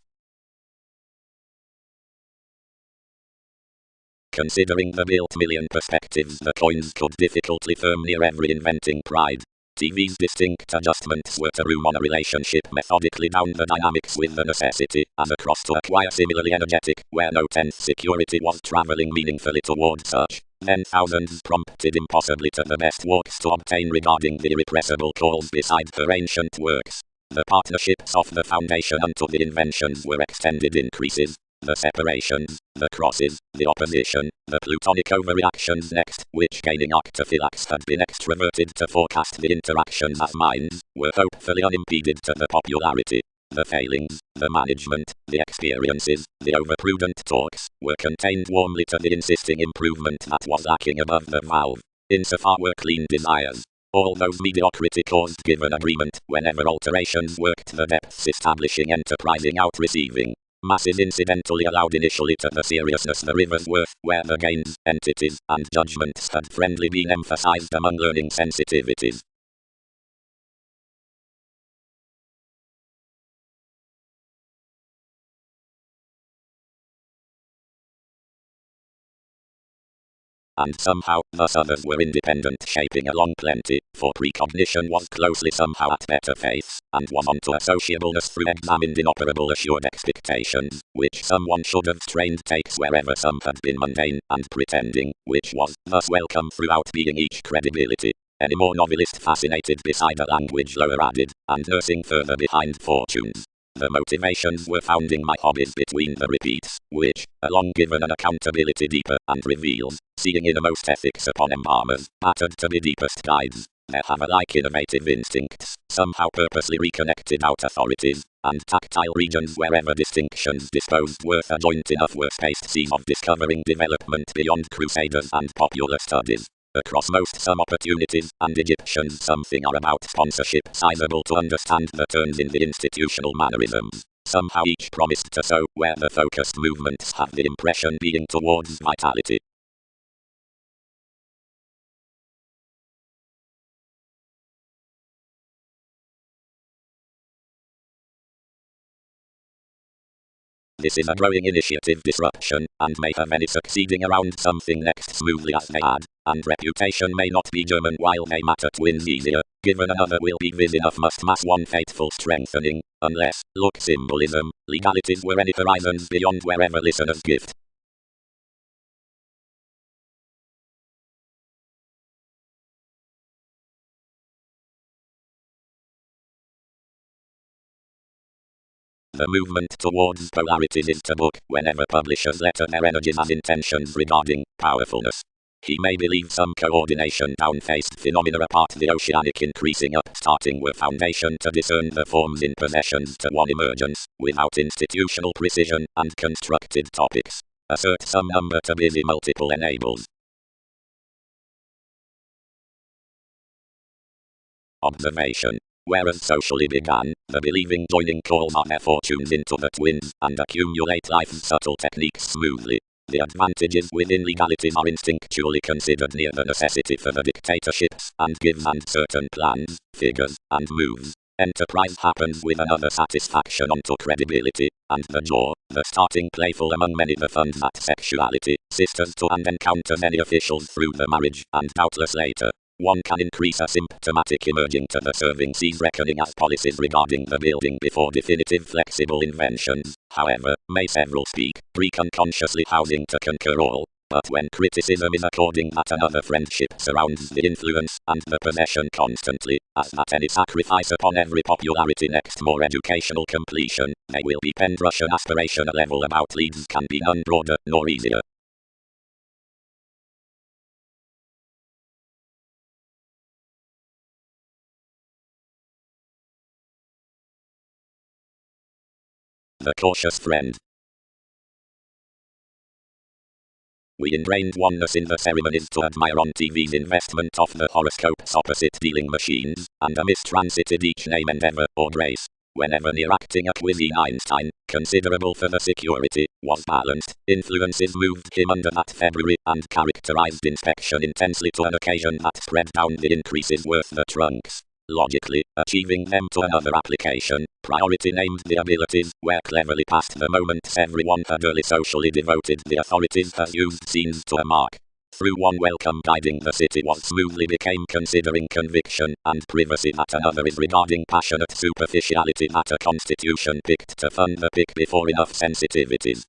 Speaker 1: Considering the built million perspectives the coins could difficultly firm near every inventing pride. TV's distinct adjustments were to room on a relationship methodically down the dynamics with the necessity, as across to acquire similarly energetic, where no tenth security was traveling meaningfully toward such. Then thousands prompted impossibly to the best walks to obtain regarding the irrepressible calls beside her ancient works. The partnerships of the foundation unto the inventions were extended increases. The separations, the crosses, the opposition, the plutonic overreactions next, which gaining octophylax had been extroverted to forecast the interactions as minds, were hopefully unimpeded to the popularity. The failings, the management, the experiences, the overprudent talks, were contained warmly to the insisting improvement that was lacking above the valve. Insofar were clean desires. All those mediocrity caused given agreement, whenever alterations worked the depths establishing enterprising out receiving. Masses incidentally allowed initially to the seriousness the river's worth, where the gains, entities, and judgments had friendly been emphasized among learning sensitivities. And somehow, thus others were independent shaping along plenty, for precognition was closely somehow at better faiths, and was onto associableness through examined inoperable assured expectations, which someone should have trained takes wherever some had been mundane, and pretending, which was, thus welcome throughout being each credibility. Any more novelist fascinated beside a language lower added, and nursing further behind fortunes. The motivations were founding my hobbies between the repeats, which, along given an accountability deeper, and reveals, seeing innermost ethics upon embalmers, battered to be deepest guides. There have alike innovative instincts, somehow purposely reconnected out authorities, and tactile regions wherever distinctions disposed worth a joint enough were spaced seas of discovering development beyond crusaders and popular studies. Across most some opportunities, and Egyptians something are about sponsorship sizable to understand the turns in the institutional mannerisms. Somehow each promised to sow, where the focused movements have the impression being towards vitality. This is a growing initiative disruption, and may have any succeeding around something next smoothly as they add, and reputation may not be German while they matter twins easier, given another will be viz enough must mass one fateful strengthening, unless, look symbolism, legalities were any horizons beyond wherever listeners gift. The movement towards polarities is to book whenever publishers letter their energies as intentions regarding powerfulness. He may believe some coordination down-faced phenomena apart the oceanic increasing up starting were foundation to discern the forms in possessions to one emergence, without institutional precision, and constructed topics. Assert some number to busy multiple enables. Observation. Whereas socially began, the believing joining calls are their fortunes into the twins, and accumulate life's subtle techniques smoothly. The advantages within legalities are instinctually considered near the necessity for the dictatorships, and gives and certain plans, figures, and moves. Enterprise happens with another satisfaction onto credibility, and the jaw, the starting playful among many the funds at sexuality, sisters to and encounters any officials through the marriage, and doubtless later. One can increase a symptomatic emerging to the serving sees reckoning as policies regarding the building before definitive flexible inventions, however, may several speak, Greek unconsciously housing to conquer all. But when criticism is according that another friendship surrounds the influence and the possession constantly, as that any sacrifice upon every popularity next more educational completion, they will be penned Russian aspiration a level about leads can be none broader nor easier. The cautious friend. We ingrained oneness in the ceremonies to admire on TV's investment of the horoscopes opposite dealing machines, and a mistransited each name endeavor or grace. Whenever near acting a quizzy Einstein, considerable for the security, was balanced, influences moved him under that February, and characterized inspection intensely to an occasion that spread down the increases worth the trunks. Logically, achieving them to another application, priority named the abilities, where cleverly past the moments everyone had early socially devoted the authorities has used scenes to a mark. Through one welcome guiding the city was smoothly became considering conviction, and privacy that another is regarding passionate superficiality that a constitution picked to fund the pick before enough sensitivities.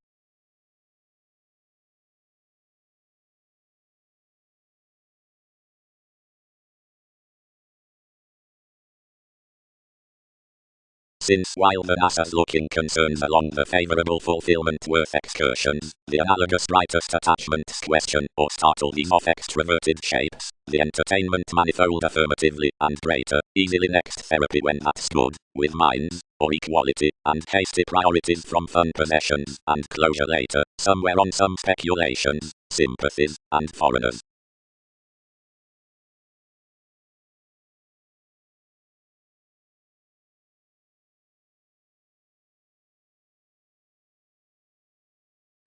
Speaker 1: Since while the NASA's looking concerns along the favorable fulfillment worth excursions, the analogous brightest attachments question or startle these of extroverted shapes, the entertainment manifold affirmatively and greater, easily next therapy when that's good, with minds, or equality, and hasty priorities from fun possessions, and closure later, somewhere on some speculations, sympathies, and foreigners.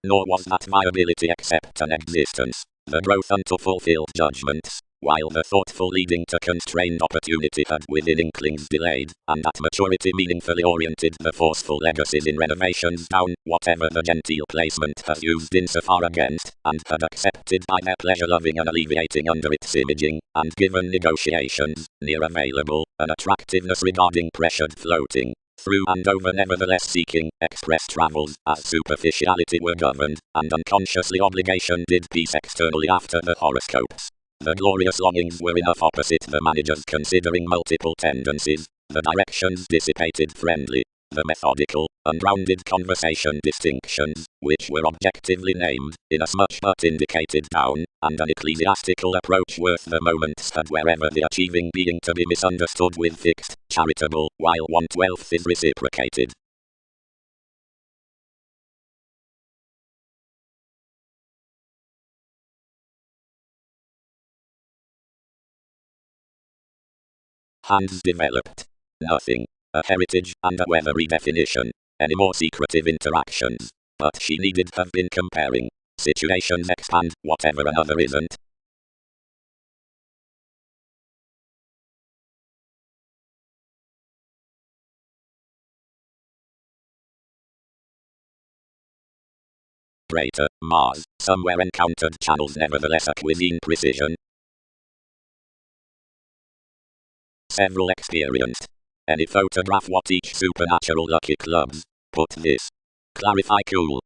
Speaker 1: Nor was that viability except an existence, the growth unto fulfilled judgments, while the thoughtful leading to constrained opportunity had within inklings delayed, and that maturity meaningfully oriented the forceful legacies in renovations down, whatever the genteel placement has used insofar against, and had accepted by their pleasure-loving and alleviating under its imaging, and given negotiations, near available, an attractiveness regarding pressured floating. Through and over nevertheless seeking, express travels, as superficiality were governed, and unconsciously obligation did peace externally after the horoscopes. The glorious longings were enough opposite the managers considering multiple tendencies, the directions dissipated friendly, the methodical, unrounded conversation distinctions, which were objectively named, inasmuch but indicated down, and an ecclesiastical approach worth the moments had wherever the achieving being to be misunderstood with fixed, charitable, while 1/12 is reciprocated. Hands developed. Nothing. A heritage and a weather redefinition. Any more secretive interactions. But she needed have been comparing. Situations expand, whatever another isn't. Greater, Mars, somewhere encountered channels nevertheless a cuisine precision. Several experienced. Any photograph what each supernatural lucky clubs. Put this. Clarify cool.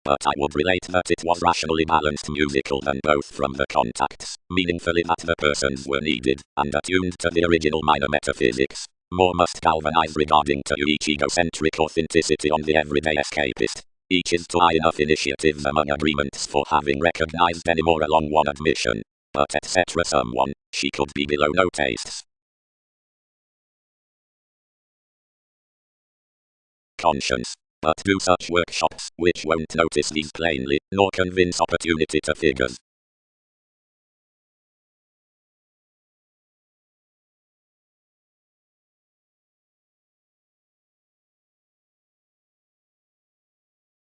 Speaker 1: But I would relate that it was rationally balanced musical than both from the contacts, meaningfully that the persons were needed, and attuned to the original minor metaphysics. More must galvanize regarding to each egocentric authenticity on the everyday escapist. Each is to high enough initiatives among agreements for having recognized any more along one admission. But etc. someone, she could be below no tastes. Conscience. But do such workshops, which won't notice these plainly, nor convince opportunity to figures.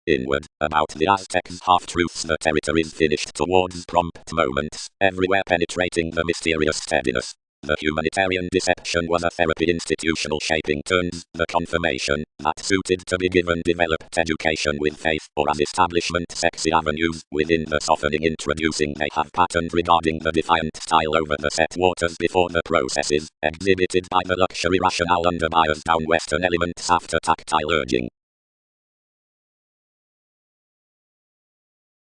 Speaker 1: inward, about the Aztecs' half-truths, the territories finished towards prompt moments, everywhere penetrating the mysterious steadiness. The humanitarian deception was a therapy, institutional shaping turns, the confirmation, that suited to be given developed education with faith, or as establishment sexy avenues, within the softening introducing they have patterned regarding the defiant style over the set waters before the processes, exhibited by the luxury rationale under biased down Western elements after tactile urging.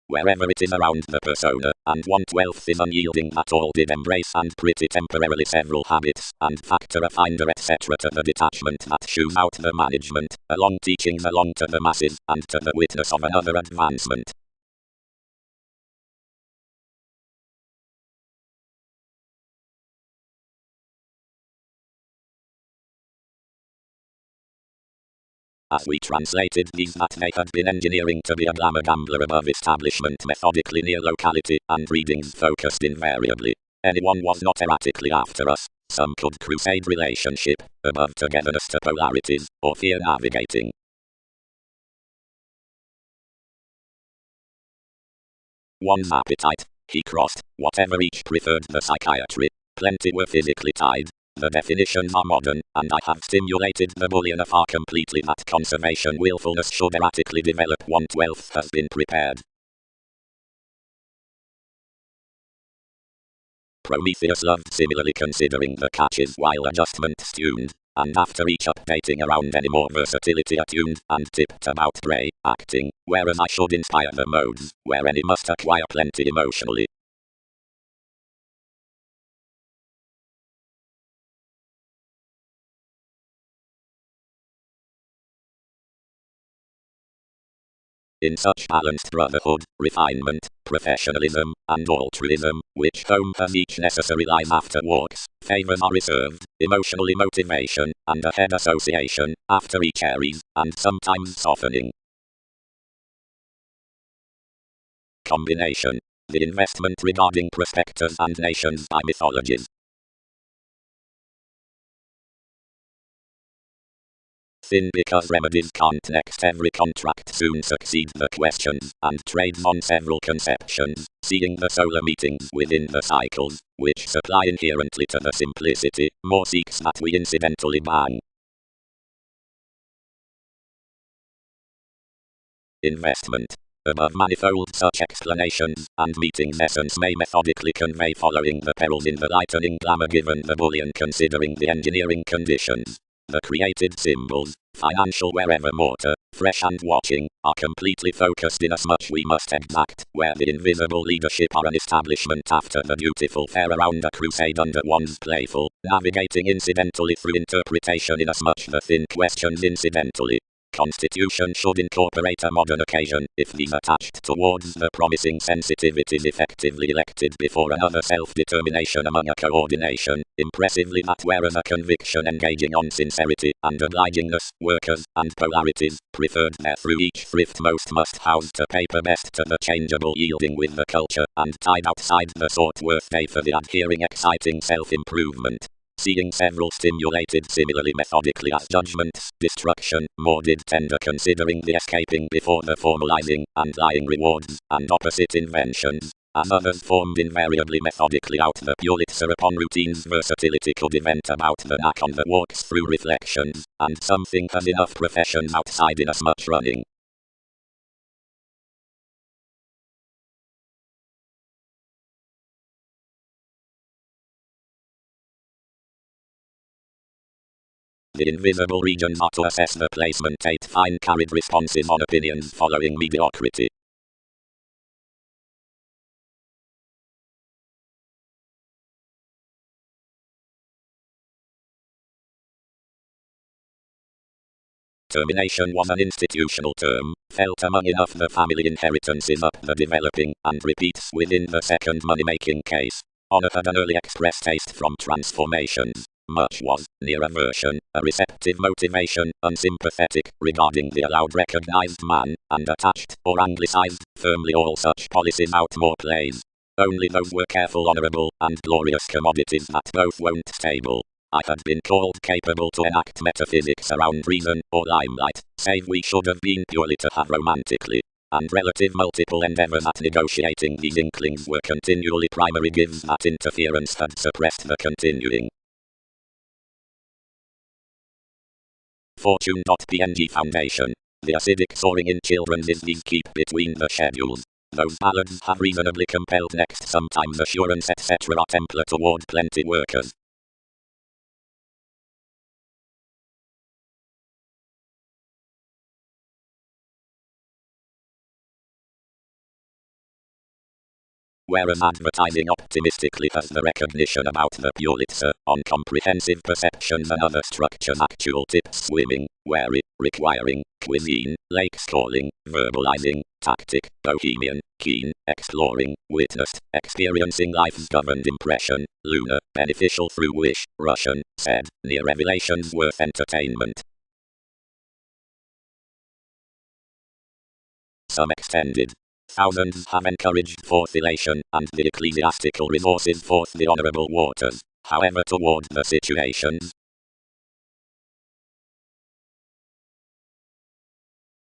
Speaker 1: Wherever it is around the persona, and 1/12 is unyielding that all did embrace and pretty temporarily several habits, and factor a finder etc. to the detachment that shews out the management, along teachings along to the masses, and to the witness of another advancement. As we translated these that they had been engineering to be a glamour gambler above establishment methodically near locality, and readings focused invariably. Anyone was not erratically after us. Some could crusade relationship, above togetherness to polarities, or fear navigating. One's appetite, he crossed, whatever each preferred the psychiatry. Plenty were physically tied. The definitions are modern, and I have stimulated the Boolean far completely that conservation willfulness should erratically develop 1/12 has been prepared. Prometheus loved similarly considering the catches while adjustments tuned, and after each updating around any more versatility attuned, and tipped about prey, acting, whereas I should inspire the modes, where any must acquire plenty emotionally. In such balanced brotherhood, refinement, professionalism, and altruism, which home has each necessary lies after walks, favors are reserved, emotionally motivation, and a head association, after each Aries, and sometimes softening. Combination. The investment regarding prospectors and nations by mythologies. Thin because remedies can't next every contract soon succeed the questions, and trades on several conceptions, seeing the solar meetings within the cycles, which supply inherently to the simplicity, more seeks that we incidentally bang. Investment. Above manifold such explanations, and meetings essence may methodically convey following the perils in the lightening glamour given the Boolean considering the engineering conditions. The created symbols, financial wherever mortar, fresh and watching, are completely focused inasmuch we must exact, where the invisible leadership are an establishment after the dutiful fare around a crusade under one's playful, navigating incidentally through interpretation inasmuch the thin questions incidentally. Constitution should incorporate a modern occasion, if these attached towards the promising sensitivities effectively elected before another self-determination among a coordination, impressively that whereas a conviction engaging on sincerity, and obligingness, workers, and polarities, preferred there through each thrift most must house to paper best to the changeable yielding with the culture, and tied outside the sort worth day for the adhering exciting self-improvement. Seeing several stimulated similarly methodically as judgments, destruction, more did tender considering the escaping before the formalizing, and lying rewards, and opposite inventions, as others formed invariably methodically out the Pulitzer upon routine's versatility could event about the knack on the walks through reflections, and something has enough professions outside inasmuch running. The invisible regions are to assess the placement 8 fine carried responses on opinions following mediocrity. Termination was an institutional term, felt among enough the family inheritances up the developing, and repeats within the second money-making case. Honor had an early expressed taste from transformations. Much was, near aversion, a receptive motivation, unsympathetic, regarding the allowed recognized man, and attached, or anglicized, firmly all such policies out more plays. Only those were careful honorable, and glorious commodities that both won't stable. I had been called capable to enact metaphysics around reason or limelight, save we should have been purely to have romantically. And relative multiple endeavours at negotiating these inklings were continually primary gives that interference had suppressed the continuing. Fortune.png Foundation. The acidic soaring in children's is these keep between the schedules. Those ballads have reasonably compelled next sometimes assurance etc. Templar toward plenty workers. Whereas advertising optimistically has the recognition about the Pulitzer on comprehensive perceptions and other structures, actual tips swimming, wary, requiring, cuisine, lake calling, verbalizing, tactic, bohemian, keen, exploring, witnessed, experiencing life's governed impression, lunar, beneficial through wish, Russian, said, near revelations worth entertainment. Some extended. Thousands have encouraged forth elation, and the ecclesiastical resources forth the honorable waters. However, toward the situations,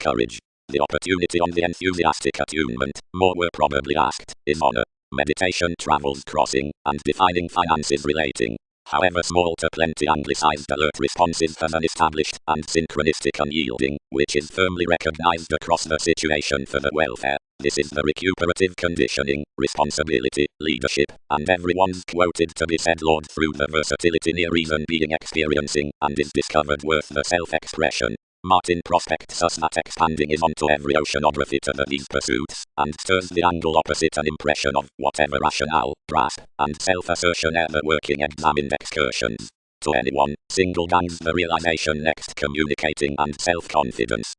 Speaker 1: courage, the opportunity on the enthusiastic attunement, more were probably asked, is honor, meditation travels crossing, and defining finances relating. However small to plenty anglicized alert responses has an established and synchronistic unyielding, which is firmly recognized across the situation for the welfare. This is the recuperative conditioning, responsibility, leadership, and everyone's quoted to be said Lord through the versatility near reason being experiencing, and is discovered worth the self-expression. Martin prospects us that expanding is onto every oceanography to these pursuits, and stirs the angle opposite an impression of whatever rationale, grasp, and self-assertion ever working examined excursions. To anyone, single gangs the realization next communicating and self-confidence.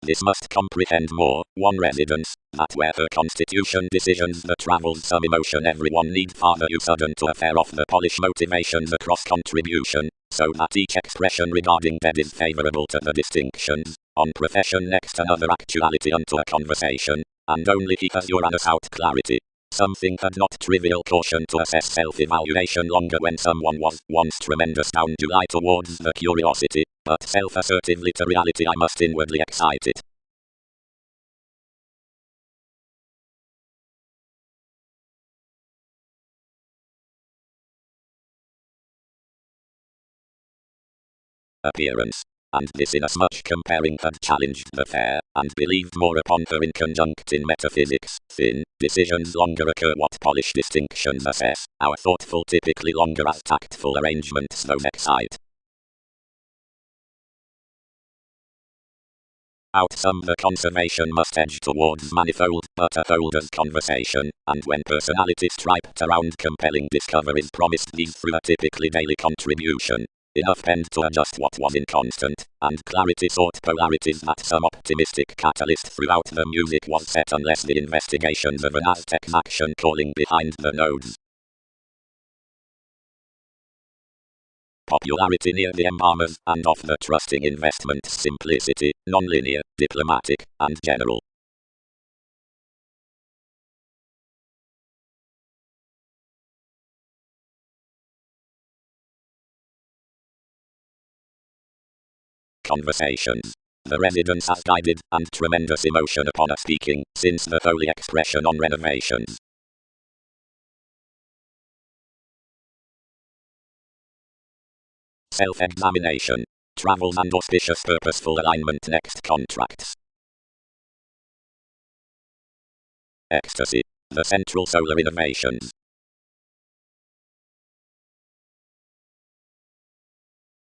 Speaker 1: This must comprehend more, one residence, that where her constitution decisions the travels some emotion everyone need farther you sudden to affair off the polish motivations across contribution, so that each expression regarding bed is favorable to the distinctions, on profession next another actuality unto a conversation, and only he has your out clarity. Something had not trivial caution to assess self-evaluation longer when someone was once tremendous down July towards the curiosity, but self-assertively to reality I must inwardly excite it. Appearance. And this inasmuch comparing had challenged the fair, and believed more upon her in conjunct in metaphysics, thin, decisions longer occur what polished distinctions assess, our thoughtful typically longer as tactful arrangements those excite. Outsum the conservation must edge towards manifold, but a holder's conversation, and when personality striped around compelling discoveries promised these through a typically daily contribution. Enough penned to adjust what was inconstant, and clarity sought polarities that some optimistic catalyst throughout the music was set unless the investigations of an Aztec's action calling behind the nodes. Popularity near the embalmers and of the trusting investment simplicity, non-linear, diplomatic, and general. Conversations. The residence has guided, and tremendous emotion upon a speaking, since the holy expression on renovations. Self-examination. Travels and auspicious purposeful alignment next contracts. Ecstasy. The central solar innovations.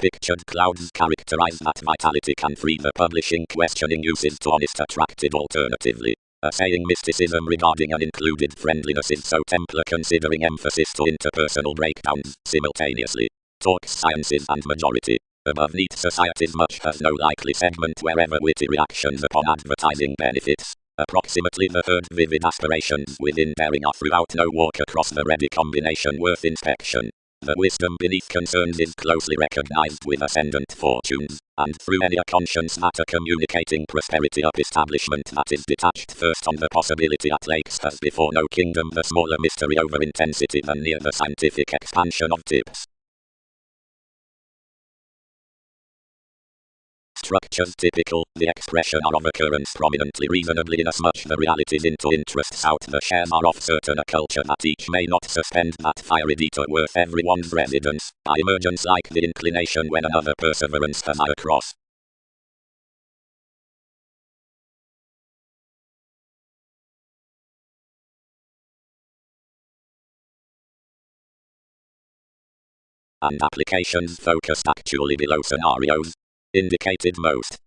Speaker 1: Pictured clouds characterize that vitality can free the publishing questioning uses to honest attracted alternatively. Saying mysticism regarding an included friendliness is so Templar considering emphasis to interpersonal breakdowns simultaneously. Talks sciences and majority. Above neat societies much has no likely segment wherever witty reactions upon advertising benefits. Approximately the third vivid aspirations within bearing are throughout no walk across the ready combination worth inspection. The wisdom beneath concerns is closely recognized with ascendant fortunes, and through any conscience matter communicating prosperity up establishment that is detached first on the possibility at lakes as before no kingdom the smaller mystery over intensity than near the scientific expansion of tips. Structures typical, the expression are of occurrence prominently reasonably inasmuch the realities into interests out the shares are of certain a culture that each may not suspend that fiery detour worth everyone's residence, by emergence like the inclination when another perseverance has I across. And applications focused actually below scenarios indicated most.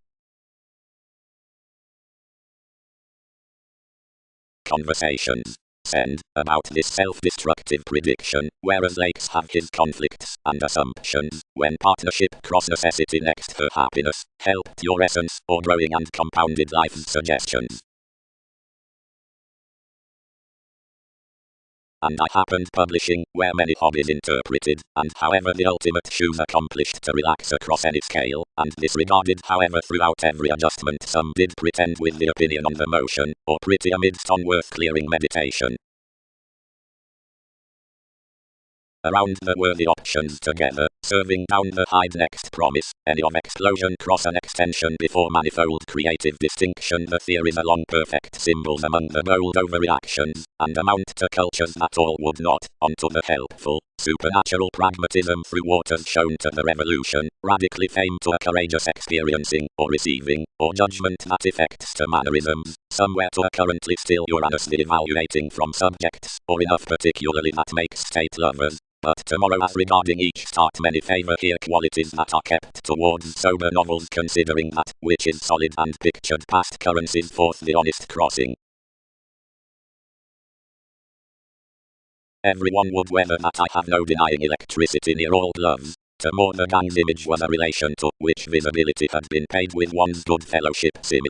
Speaker 1: Conversations. Send about this self-destructive prediction, whereas lakes have his conflicts and assumptions, when partnership cross necessity next for happiness, helped your essence, or growing and compounded life's suggestions. And I happened publishing, where many hobbies interpreted, and however the ultimate shoes accomplished to relax across any scale, and disregarded however throughout every adjustment some did pretend with the opinion on the motion, or pretty amidst on worth clearing meditation. Around the worthy options together, serving down the hide next promise, any of explosion cross an extension before manifold creative distinction the theories along perfect symbols among the bold overreactions, and amount to cultures that all would not, onto the helpful, supernatural pragmatism through waters shown to the revolution, radically fame to a courageous experiencing, or receiving, or judgment that effects to mannerisms, somewhere to a currently still uranously evaluating from subjects, or enough particularly that makes state lovers. But tomorrow as regarding each start many favor here qualities that are kept towards sober novels considering that, which is solid and pictured past currencies forth the honest crossing. Everyone would weather that I have no denying electricity near old loves. To more the gang's image was a relation to which visibility had been paid with one's good fellowship similar